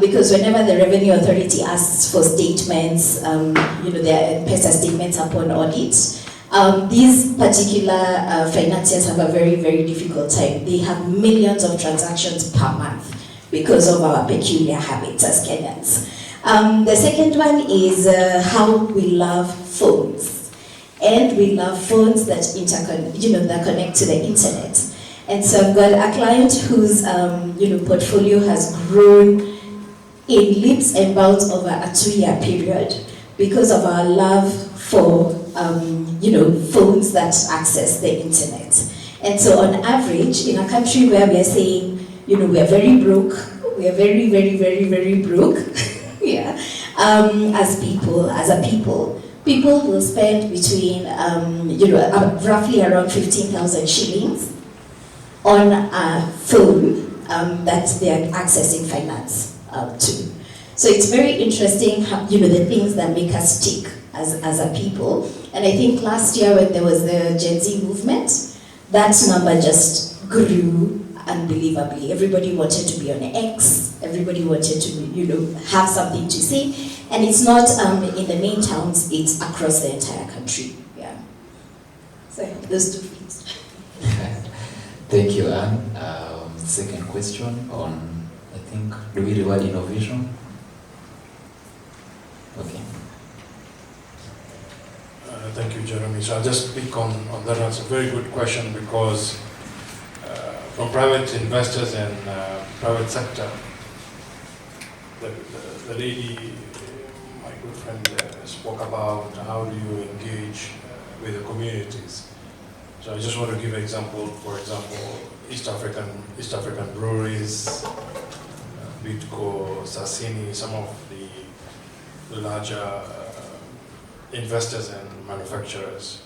Because whenever the Revenue Authority asks for statements, their M-Pesa statements upon audit, these particular financiers have a very, very difficult time. They have millions of transactions per month because of our peculiar habits as Kenyans. The second one is how we love phones. And we love phones that that connect to the internet. And so I've got a client whose portfolio has grown in leaps and bounds over a 2-year period because of our love for phones that access the internet. And so on average, in a country where we are saying, we are very broke, we are very, very, very, very broke, yeah, as a people will spend between, roughly around 15,000 shillings on a phone that they are accessing finance to. So it's very interesting how, the things that make us tick as a people. And I think last year when there was the Gen Z movement, that number just grew unbelievably. Everybody wanted to be on X, everybody wanted to, have something to say. And it's not in the main towns, it's across the entire country. Yeah. So those two things. Thank you, Anne. Second question on, I think, do we reward innovation? Okay. Thank you, Jeremy. So I'll just speak on that. That's a very good question because from private investors and private sector, the lady, my good friend, spoke about how do you engage with the communities. So I just want to give an example. For example, East African breweries, Bitco, Sassini, some of the larger investors and manufacturers,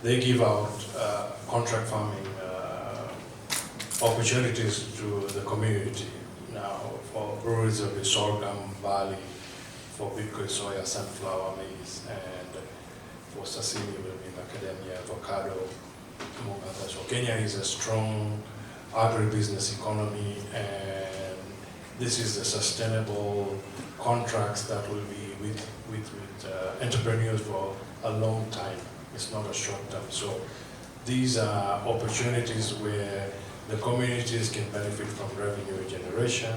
they give out contract farming opportunities to the community. Now, for breweries, it will be sorghum, barley, for Bitco, soya, sunflower, maize, and for Sassini, it will be macadamia, avocado, among others. So Kenya is a strong agribusiness economy, and this is the sustainable contracts that will be with entrepreneurs for a long time. It's not a short term. So these are opportunities where the communities can benefit from revenue generation,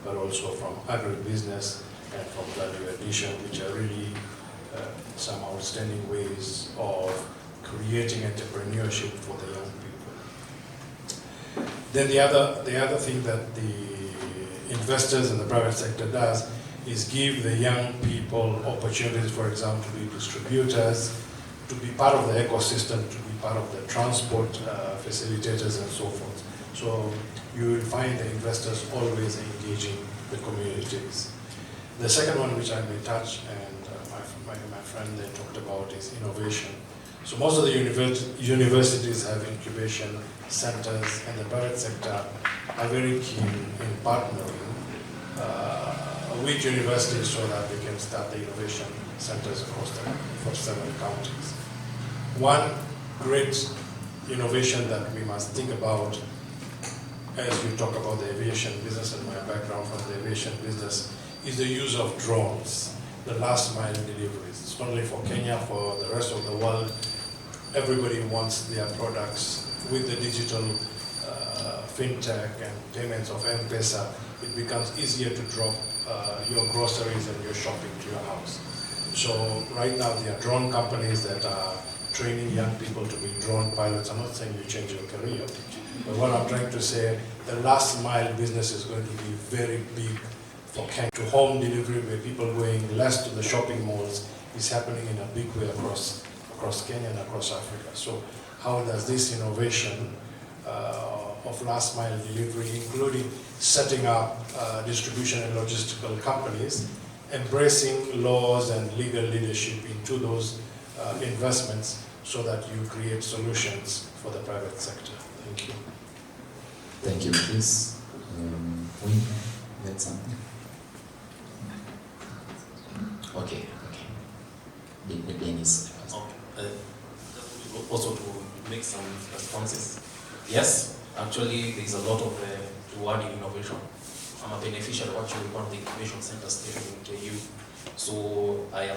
but also from agribusiness and from value addition, which are really some outstanding ways of creating entrepreneurship for the young people. Then the other thing that the investors and the private sector does is give the young people opportunities, for example, to be distributors, to be part of the ecosystem, to be part of the transport facilitators and so forth. So you will find the investors always engaging the communities. The second one, which I may touch, and my friend there talked about, is innovation. So most of the universities have incubation centers, and the private sector are very keen in partnering with universities so that they can start the innovation centers across the 47 counties. One great innovation that we must think about as we talk about the aviation business, and my background from the aviation business, is the use of drones, the last mile deliveries. It's not only for Kenya, for the rest of the world. Everybody wants their products with the digital fintech and payments of M-Pesa. It becomes easier to drop your groceries and your shopping to your house. So right now there are drone companies that are training young people to be drone pilots. I'm not saying you change your career, but what I'm trying to say, the last mile business is going to be very big for Kenya. To home delivery, where people going less to the shopping malls, is happening in a big way across Kenya and across Africa. So how does this innovation of last mile delivery, including setting up distribution and logistical companies, embracing laws and legal leadership into those investments so that you create solutions for the private sector? Thank you. Thank you, Chris. We had something? Okay. Dennis. Also to make some responses. Yes, actually there is a lot of rewarding innovation. I'm a beneficiary of actually one of the innovation centers station in KU. So I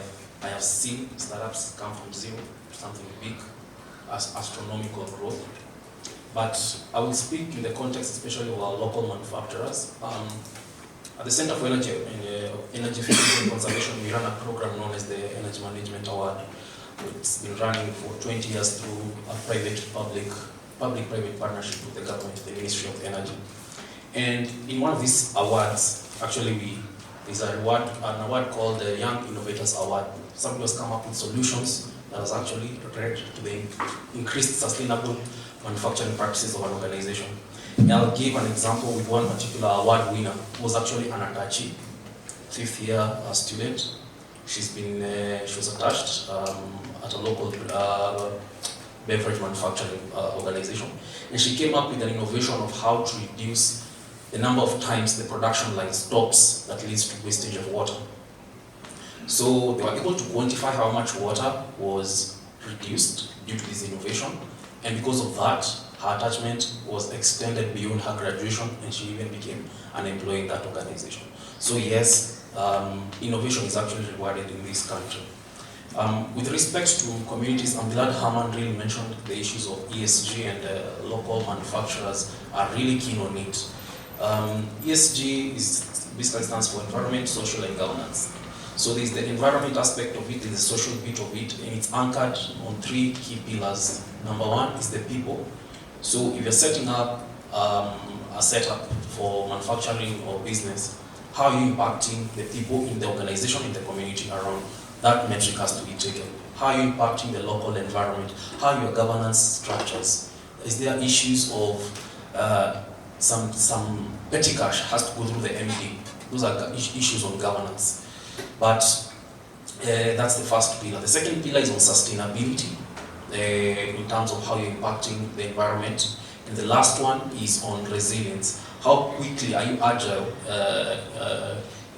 have seen startups come from zero to something big, as astronomical growth. But I will speak in the context especially of our local manufacturers. At the Center for Energy Efficiency and Conservation, we run a program known as the Energy Management Award. It's been running for 20 years through a public-private partnership with the government, the Ministry of Energy. And in one of these awards, actually there's an award called the Young Innovators Award. Somebody has come up with solutions that has actually led to the increased sustainable manufacturing practices of an organization. And I'll give an example with one particular award winner who was actually an Atachi, 5th year student. She was attached at a local beverage manufacturing organization, and she came up with an innovation of how to reduce the number of times the production line stops that leads to wastage of water. So they were able to quantify how much water was reduced due to this innovation, and because of that, her attachment was extended beyond her graduation, and she even became an employee in that organization. So yes, innovation is actually rewarded in this country. With respect to communities, I'm glad Herman really mentioned the issues of ESG, and local manufacturers are really keen on it. ESG basically stands for environment, social, and governance. So there's the environment aspect of it, there's the social bit of it, and it's anchored on 3 key pillars. Number 1 is the people. So if you're setting up a setup for manufacturing or business, how are you impacting the people in the organization, in the community around? That metric has to be taken. How are you impacting the local environment? How are your governance structures? Is there issues of some petty cash has to go through the MD? Those are issues on governance. But that's the first pillar. The second pillar is on sustainability, in terms of how you're impacting the environment. And the last one is on resilience. How quickly are you agile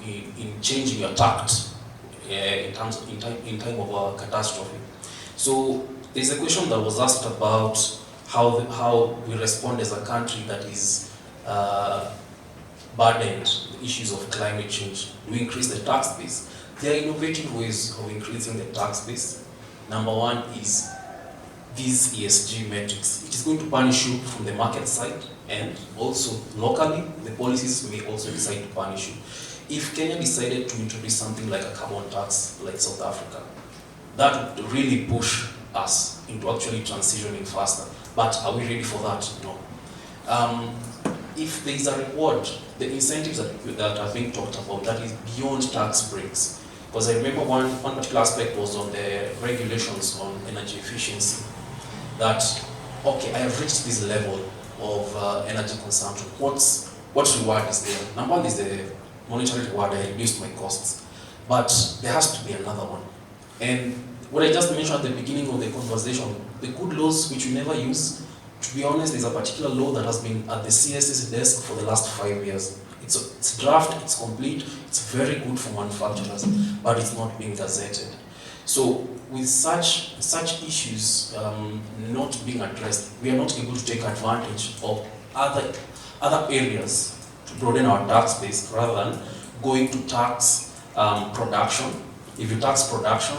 in changing your tact in time of a catastrophe? So there's a question that was asked about how we respond as a country that is burdened the issues of climate change. Do we increase the tax base? There are innovative ways of increasing the tax base. Number 1 is these ESG metrics. It is going to punish you from the market side, and also locally, the policies may also decide to punish you. If Kenya decided to introduce something like a carbon tax, like South Africa, that would really push us into actually transitioning faster. But are we ready for that? No. If there is a reward, the incentives that are being talked about, that is beyond tax breaks. Because I remember one particular aspect was on the regulations on energy efficiency. That, okay, I have reached this level of energy consumption. What reward is there? Number 1 is the monetary reward. I reduced my costs. But there has to be another one. And what I just mentioned at the beginning of the conversation, the good laws which we never use, to be honest, there's a particular law that has been at the CS's desk for the last 5 years. It's draft, it's complete, it's very good for manufacturers, but it's not being gazetted. So with such issues not being addressed, we are not able to take advantage of other areas to broaden our tax base rather than going to tax production. If you tax production,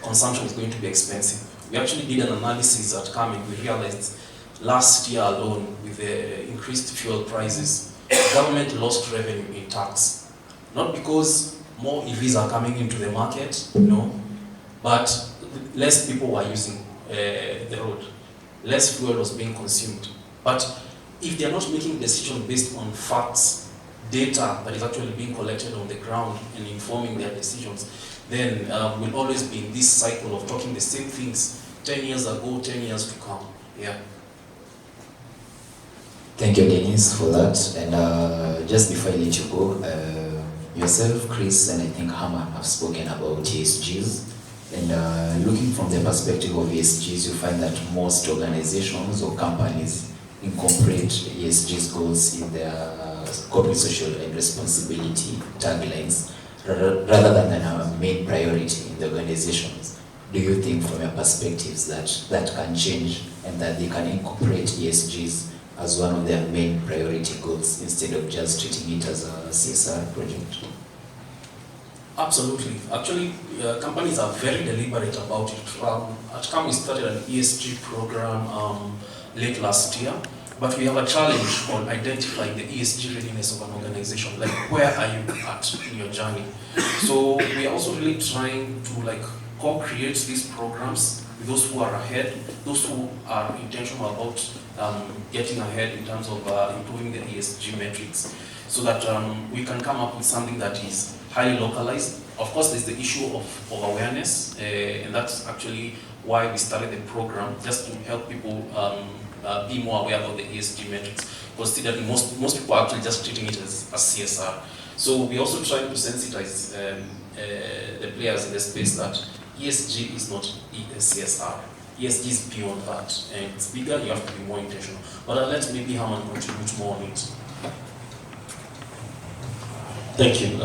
consumption is going to be expensive. We actually did an analysis at Coming. We realized last year alone, with the increased fuel prices, the government lost revenue in tax. Not because more EVs are coming into the market, no, but less people were using the road. Less fuel was being consumed. But if they are not making decisions based on facts, data that is actually being collected on the ground and informing their decisions, then we'll always be in this cycle of talking the same things 10 years ago, 10 years to come. Yeah. Thank you, Dennis, for that. And just before I let you go, yourself, Chris, and I think Hammer have spoken about ESGs. And looking from the perspective of ESGs, you find that most organizations or companies incorporate ESGs goals in their corporate social and responsibility taglines rather than a main priority in the organizations. Do you think from your perspectives that can change and that they can incorporate ESGs as one of their main priority goals instead of just treating it as a CSR project? Absolutely. Actually, companies are very deliberate about it. At CAM, we started an ESG program late last year, but we have a challenge on identifying the ESG readiness of an organization. Like, where are you at in your journey? So we are also really trying to co-create these programs with those who are ahead, those who are intentional about getting ahead in terms of improving the ESG metrics, so that we can come up with something that is highly localized. Of course, there's the issue of awareness, and that's actually why we started the program, just to help people be more aware of the ESG metrics, considering most people are actually just treating it as CSR. So we also try to sensitize the players in the space that ESG is not CSR. ESG is beyond that, and it's bigger. You have to be more intentional. But I'll let maybe Herman contribute more on it. Thank you.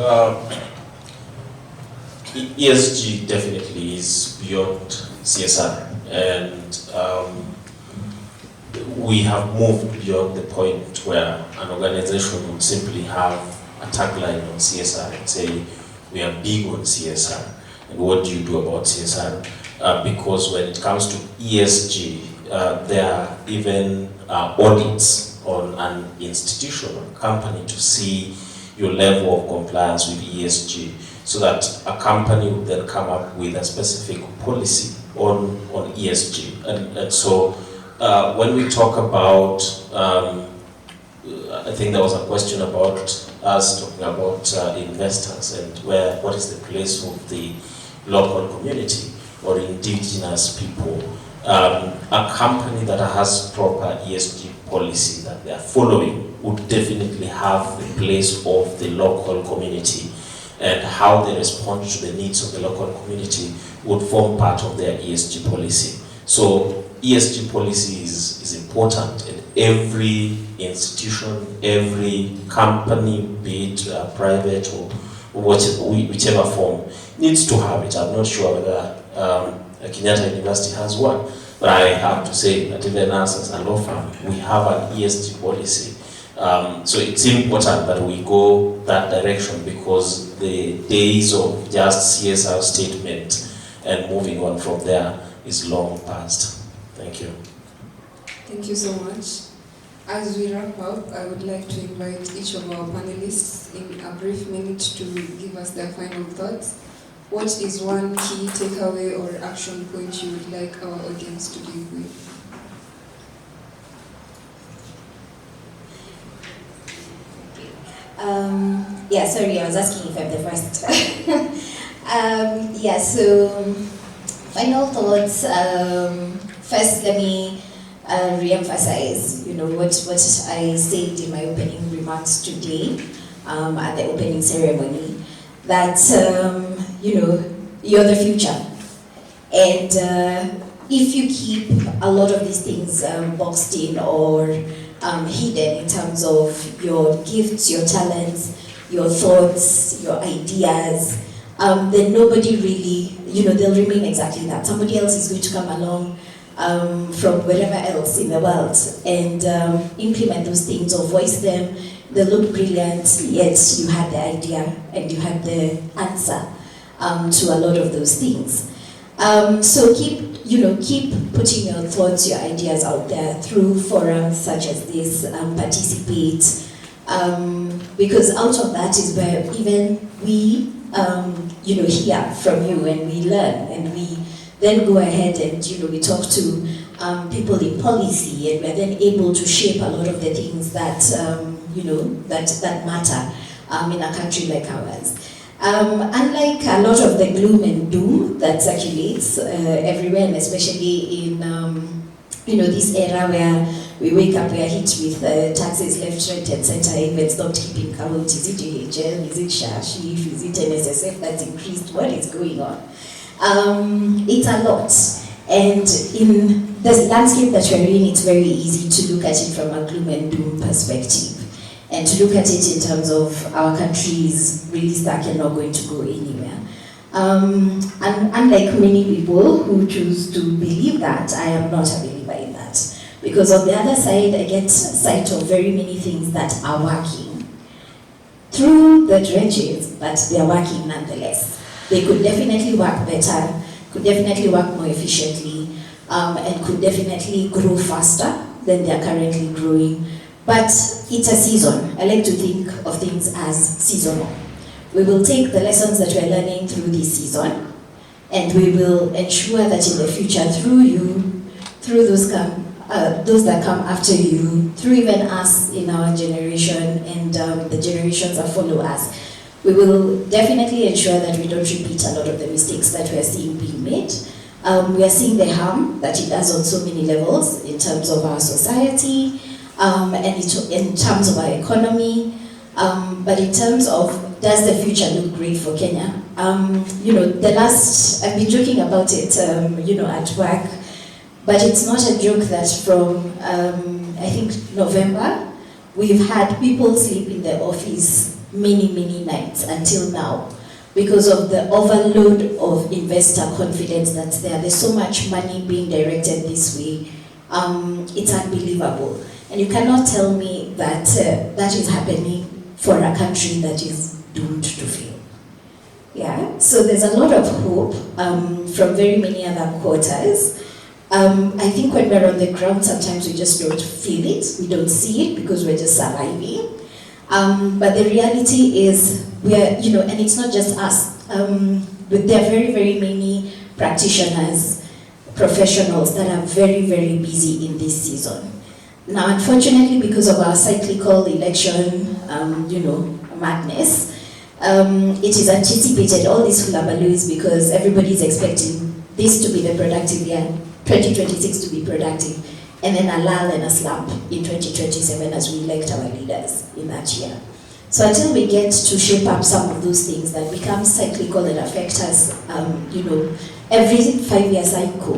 ESG definitely is beyond CSR, and we have moved beyond the point where an organization would simply have a tagline on CSR and say, we are big on CSR, and what do you do about CSR? Because when it comes to ESG, there are even audits on an institution or company to see your level of compliance with ESG, so that a company would then come up with a specific policy on ESG. And so when we talk about, I think there was a question about us talking about investors and what is the place of the local community or indigenous people. A company that has proper ESG policy that they are following would definitely have the place of the local community, and how they respond to the needs of the local community would form part of their ESG policy. So ESG policy is important, and every institution, every company, be it private or whichever form, needs to have it. I'm not sure whether Kenyatta University has one, but I have to say that even us as a law firm, we have an ESG policy. So it's important that we go that direction, because the days of just CSR statement and moving on from there is long past. Thank you. Thank you so much. As we wrap up, I would like to invite each of our panelists in a brief minute to give us their final thoughts. What is one key takeaway or action point you would like our audience to leave with? Sorry, I was asking if I'm the first. So final thoughts. First, let me re-emphasize, what I said in my opening remarks today at the opening ceremony, that, you're the future. And if you keep a lot of these things boxed in or hidden in terms of your gifts, your talents, your thoughts, your ideas, then nobody really, they'll remain exactly that. Somebody else is going to come along from wherever else in the world and implement those things or voice them. They look brilliant, yet you had the idea and you had the answer to a lot of those things. So keep putting your thoughts, your ideas out there through forums such as this, participate, because out of that is where even we, hear from you and we learn and we then go ahead and, we talk to people in policy and we're then able to shape a lot of the things that, that matter in a country like ours. Unlike a lot of the gloom and doom that circulates everywhere, and especially in this era where we wake up, we are hit with taxes left, right, and center, even stopped keeping count. Is it UHL? Is it SHASHIF? Is it NSSF that's increased? What is going on? It's a lot. And in the landscape that we're in, it's very easy to look at it from a gloom and doom perspective. And to look at it in terms of our country is really stuck and not going to go anywhere. And unlike many people who choose to believe that, I am not a believer in that. Because on the other side, I get sight of very many things that are working through the trenches, but they are working nonetheless. They could definitely work better, could definitely work more efficiently, and could definitely grow faster than they are currently growing. But it's a season. I like to think of things as seasonal. We will take the lessons that we're learning through this season, and we will ensure that in the future, through you, through those that come after you, through even us in our generation and the generations that follow us, we will definitely ensure that we don't repeat a lot of the mistakes that we are seeing being made. We are seeing the harm that it does on so many levels in terms of our society, and in terms of our economy, but in terms of does the future look great for Kenya? I've been joking about it, at work, but it's not a joke that from, I think, November, we've had people sleep in the office many, many nights until now because of the overload of investor confidence that's there. There's so much money being directed this way. It's unbelievable. And you cannot tell me that that is happening for a country that is doomed to fail. Yeah, so there's a lot of hope from very many other quarters. I think when we're on the ground, sometimes we just don't feel it, we don't see it because we're just surviving. But the reality is, we are, and it's not just us, but there are very, very many practitioners, professionals that are very, very busy in this season. Now, unfortunately, because of our cyclical election, madness, it is anticipated, all these hullabaloo because everybody is expecting this to be the productive year, 2026 to be productive, and then a lull and a slump in 2027 as we elect our leaders in that year. So until we get to shape up some of those things that become cyclical and affect us, every 5-year cycle,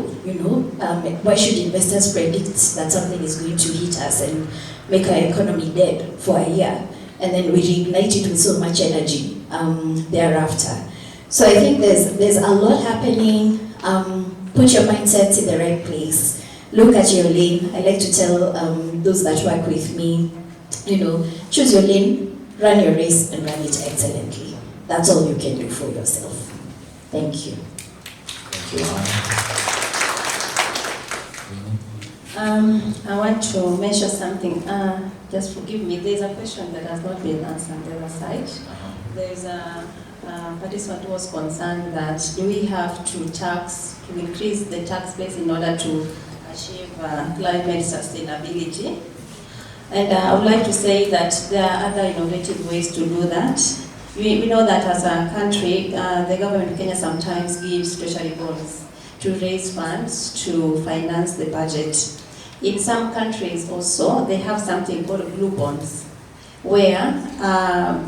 why should investors predict that something is going to hit us and make our economy dead for a year, and then we reignite it with so much energy thereafter? So I think there's a lot happening. Put your mindsets in the right place. Look at your lane. I like to tell those that work with me, choose your lane, run your race, and run it excellently. That's all you can do for yourself. Thank you. I want to mention something. Just forgive me. There's a question that has not been answered on the other side. There's a participant who was concerned that do we have to increase the tax base in order to achieve climate sustainability? And I would like to say that there are other innovative ways to do that. We know that as a country, the government of Kenya sometimes gives treasury bonds to raise funds to finance the budget. In some countries also, they have something called blue bonds, where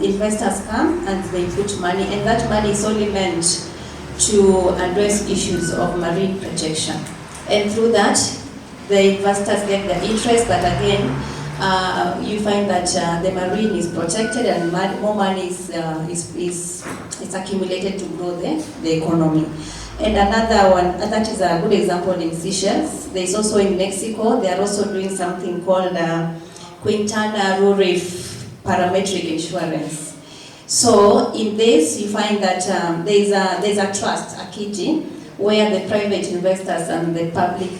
investors come and they put money, and that money is only meant to address issues of marine protection. And through that, the investors get their interest, but again, you find that the marine is protected and more money is accumulated to grow the economy. And another one, and that is a good example in Seychelles. There is also in Mexico, they are also doing something called Quintana Roo Reef parametric insurance. So in this, you find that there's a trust, a kitty, where the private investors and the public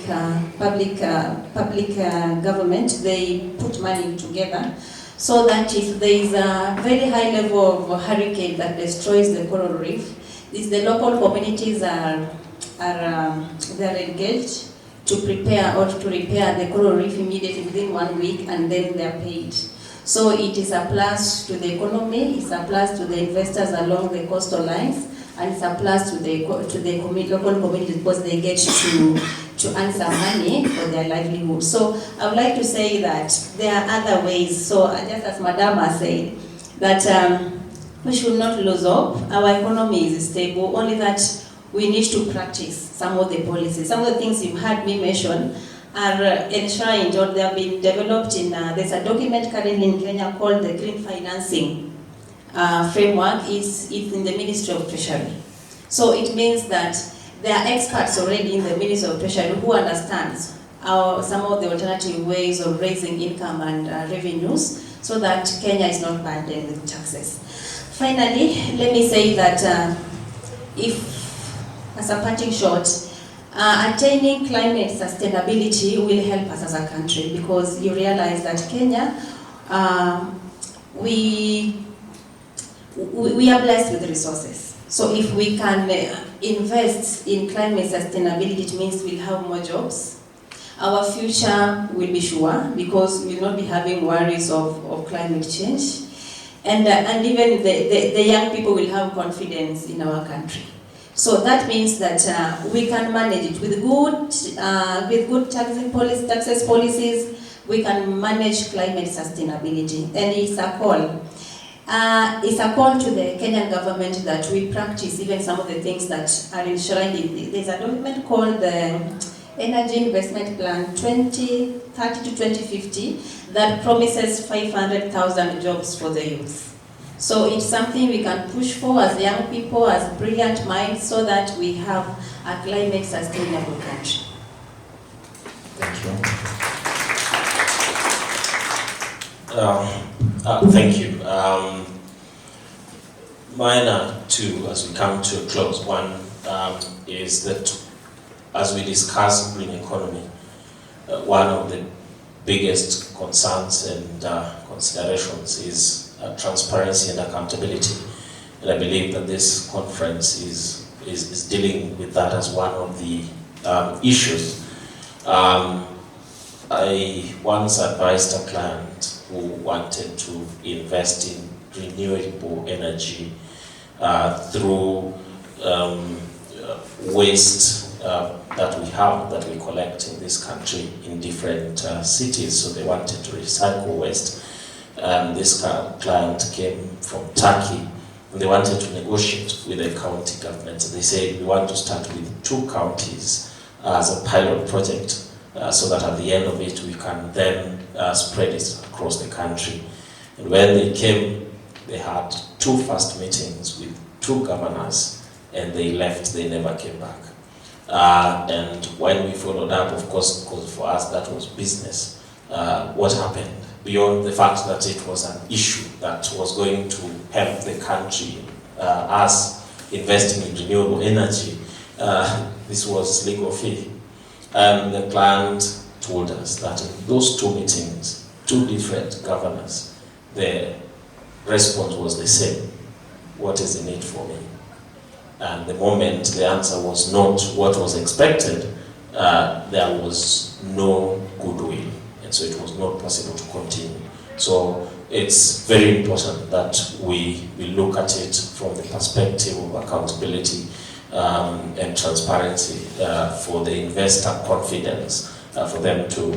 government, they put money together, so that if there is a very high level of hurricane that destroys the coral reef, the local communities are engaged to prepare or to repair the coral reef immediately within 1 week, and then they are paid. So it is a plus to the economy, it's a plus to the investors along the coastal lines, and it's a plus to the local community because they get to earn some money for their livelihood. So I would like to say that there are other ways. So just as Madam has said, that we should not lose hope. Our economy is stable, only that we need to practice some of the policies. Some of the things you had me mention are enshrined or they have been developed in, there's a document currently in Kenya called the Green Financing Framework. It's in the Ministry of Treasury. So it means that there are experts already in the Ministry of Treasury who understands some of the alternative ways of raising income and revenues so that Kenya is not burdened with taxes. Finally, let me say that as a parting shot, attaining climate sustainability will help us as a country, because you realize that Kenya, we are blessed with resources. So if we can invest in climate sustainability, it means we'll have more jobs. Our future will be sure, because we'll not be having worries of climate change. And even the young people will have confidence in our country. So that means that we can manage it with good taxes policies. We can manage climate sustainability, and it's a call. It's a call to the Kenyan government that we practice even some of the things that are enshrined in. There's a document called the Energy Investment Plan 2030 to 2050 that promises 500,000 jobs for the youth. So it's something we can push for as young people, as brilliant minds, so that we have a climate sustainable country. Thank you. Thank you. Mine are two as we come to a close. One is that as we discuss green economy, one of the biggest concerns and considerations is transparency and accountability. And I believe that this conference is dealing with that as one of the issues. I once advised a client who wanted to invest in renewable energy through waste that we collect in this country in different cities. So they wanted to recycle waste. This client came from Turkey, and they wanted to negotiate with the county government. They said, we want to start with 2 counties as a pilot project, so that at the end of it we can then spread it across the country. And when they came, they had 2 first meetings with 2 governors, and they left, they never came back. And when we followed up, of course, because for us that was business, what happened? Beyond the fact that it was an issue that was going to help the country, us investing in renewable energy, this was legal fee. And the client told us that in those 2 meetings, 2 different governors, the response was the same. What is in it for me? And the moment the answer was not what was expected, there was no goodwill. And so it was not possible to continue. So it's very important that we look at it from the perspective of accountability and transparency for the investor confidence, for them to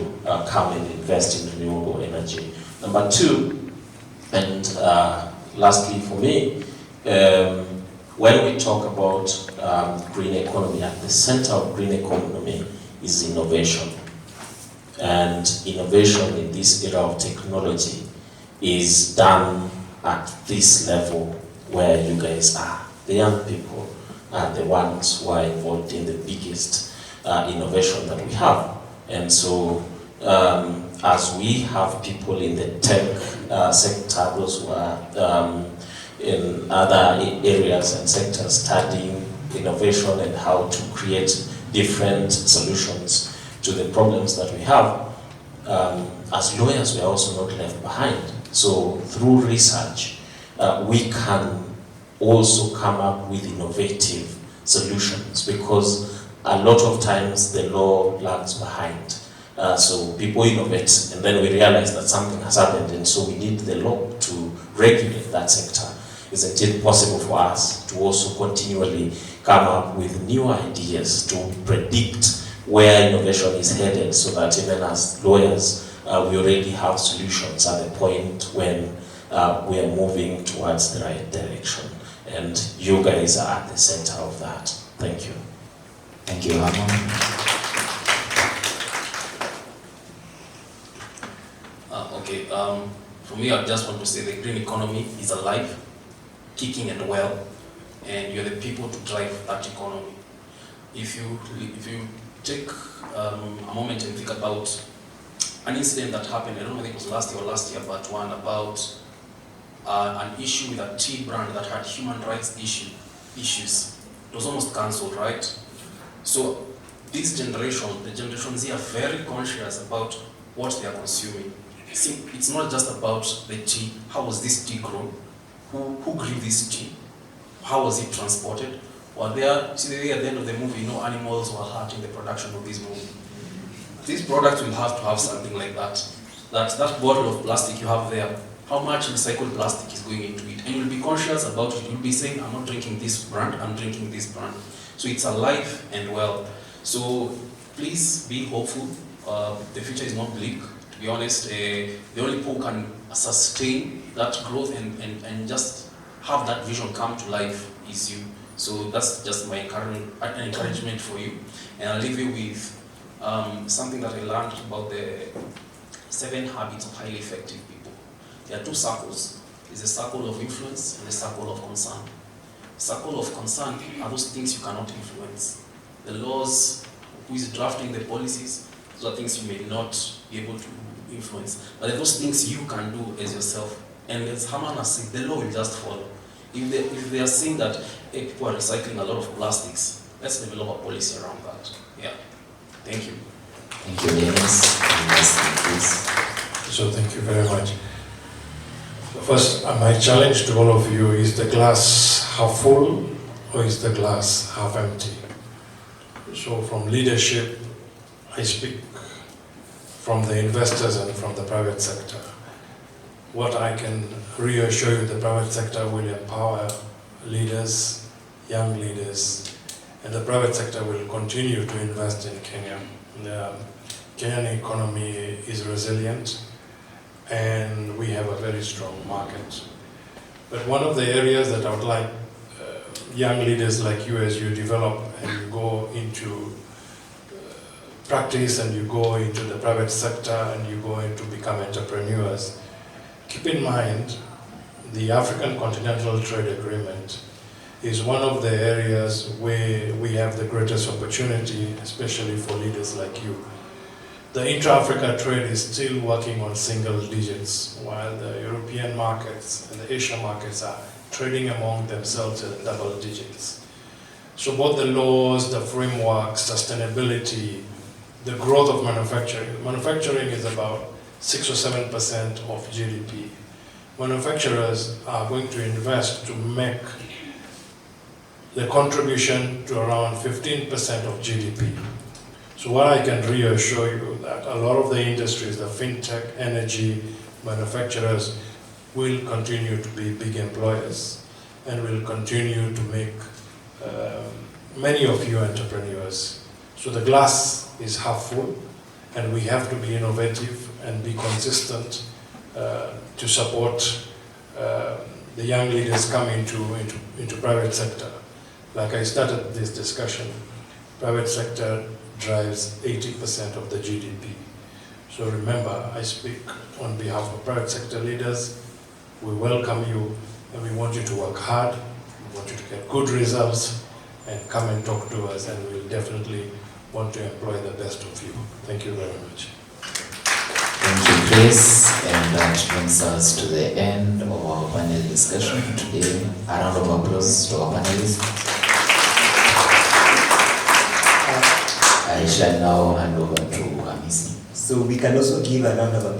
come and invest in renewable energy. Number 2, and lastly for me, when we talk about green economy, at the center of green economy is innovation. And innovation in this era of technology is done at this level where you guys are. The young people are the ones who are involved in the biggest innovation that we have. And so as we have people in the tech sector, those who are in other areas and sectors studying innovation and how to create different solutions to the problems that we have, as lawyers we are also not left behind. So through research, we can also come up with innovative solutions, because a lot of times the law lags behind. So people innovate and then we realize that something has happened, and so we need the law to regulate that sector. Isn't it possible for us to also continually come up with new ideas to predict where innovation is headed, so that even as lawyers, we already have solutions at the point when we are moving towards the right direction? And you guys are at the center of that. Thank you. Thank you, Harmon. For me, I just want to say the green economy is alive, kicking and well, and you're the people to drive that economy. If you take a moment and think about an incident that happened, I don't know if it was last year, but one about an issue with a tea brand that had human rights issues. It was almost cancelled, right? So this generation, the Generation Z, are very conscious about what they are consuming. See, it's not just about the tea. How was this tea grown? Who grew this tea? How was it transported? Well, see, at the end of the movie, no animals were hurt in the production of this movie. This product will have to have something like that. That bottle of plastic you have there, how much recycled plastic is going into it? And you'll be conscious about it. You'll be saying, I'm not drinking this brand, I'm drinking this brand. So it's alive and well. So please be hopeful. The future is not bleak. To be honest, the only people who can sustain that growth and just have that vision come to life is you. So that's just my encouragement for you. And I'll leave you with something that I learned about the 7 habits of highly effective people. There are 2 circles. There's a circle of influence and a circle of concern. Circle of concern are those things you cannot influence. The laws, who is drafting the policies, those are things you may not be able to influence. But those things you can do as yourself. And as Haman has said, the law will just follow. If they are saying that hey, people are recycling a lot of plastics, let's develop a policy around that. Yeah. Thank you. Thank you, Dennis. So thank you very much. First, my challenge to all of you is the glass half full or is the glass half empty? So from leadership, I speak from the investors and from the private sector. What I can reassure you, the private sector will empower leaders, young leaders, and the private sector will continue to invest in Kenya. The Kenyan economy is resilient and we have a very strong market. But one of the areas that I would like young leaders like you, as you develop and you go into practice and you go into the private sector and you go into become entrepreneurs, keep in mind the African Continental Trade Agreement is one of the areas where we have the greatest opportunity, especially for leaders like you. The intra-Africa trade is still working on single digits, while the European markets and the Asian markets are trading among themselves at double digits. So both the laws, the framework, sustainability, the growth of manufacturing. Manufacturing is about 6 or 7% of GDP. Manufacturers are going to invest to make the contribution to around 15% of GDP. So what I can reassure you that a lot of the industries, the fintech, energy, manufacturers will continue to be big employers and will continue to make many of you entrepreneurs. So the glass is half full and we have to be innovative and be consistent to support the young leaders come into private sector. Like I started this discussion, private sector drives 80% of the GDP. So remember, I speak on behalf of private sector leaders. We welcome you and we want you to work hard. We want you to get good results and come and talk to us, and we'll definitely want to employ the best of you. Thank you very much. Thank you, Chris. And that brings us to the end of our panel discussion today. A round of applause to our panelists. I shall now hand over to Hamisi. So we can also give a round of applause.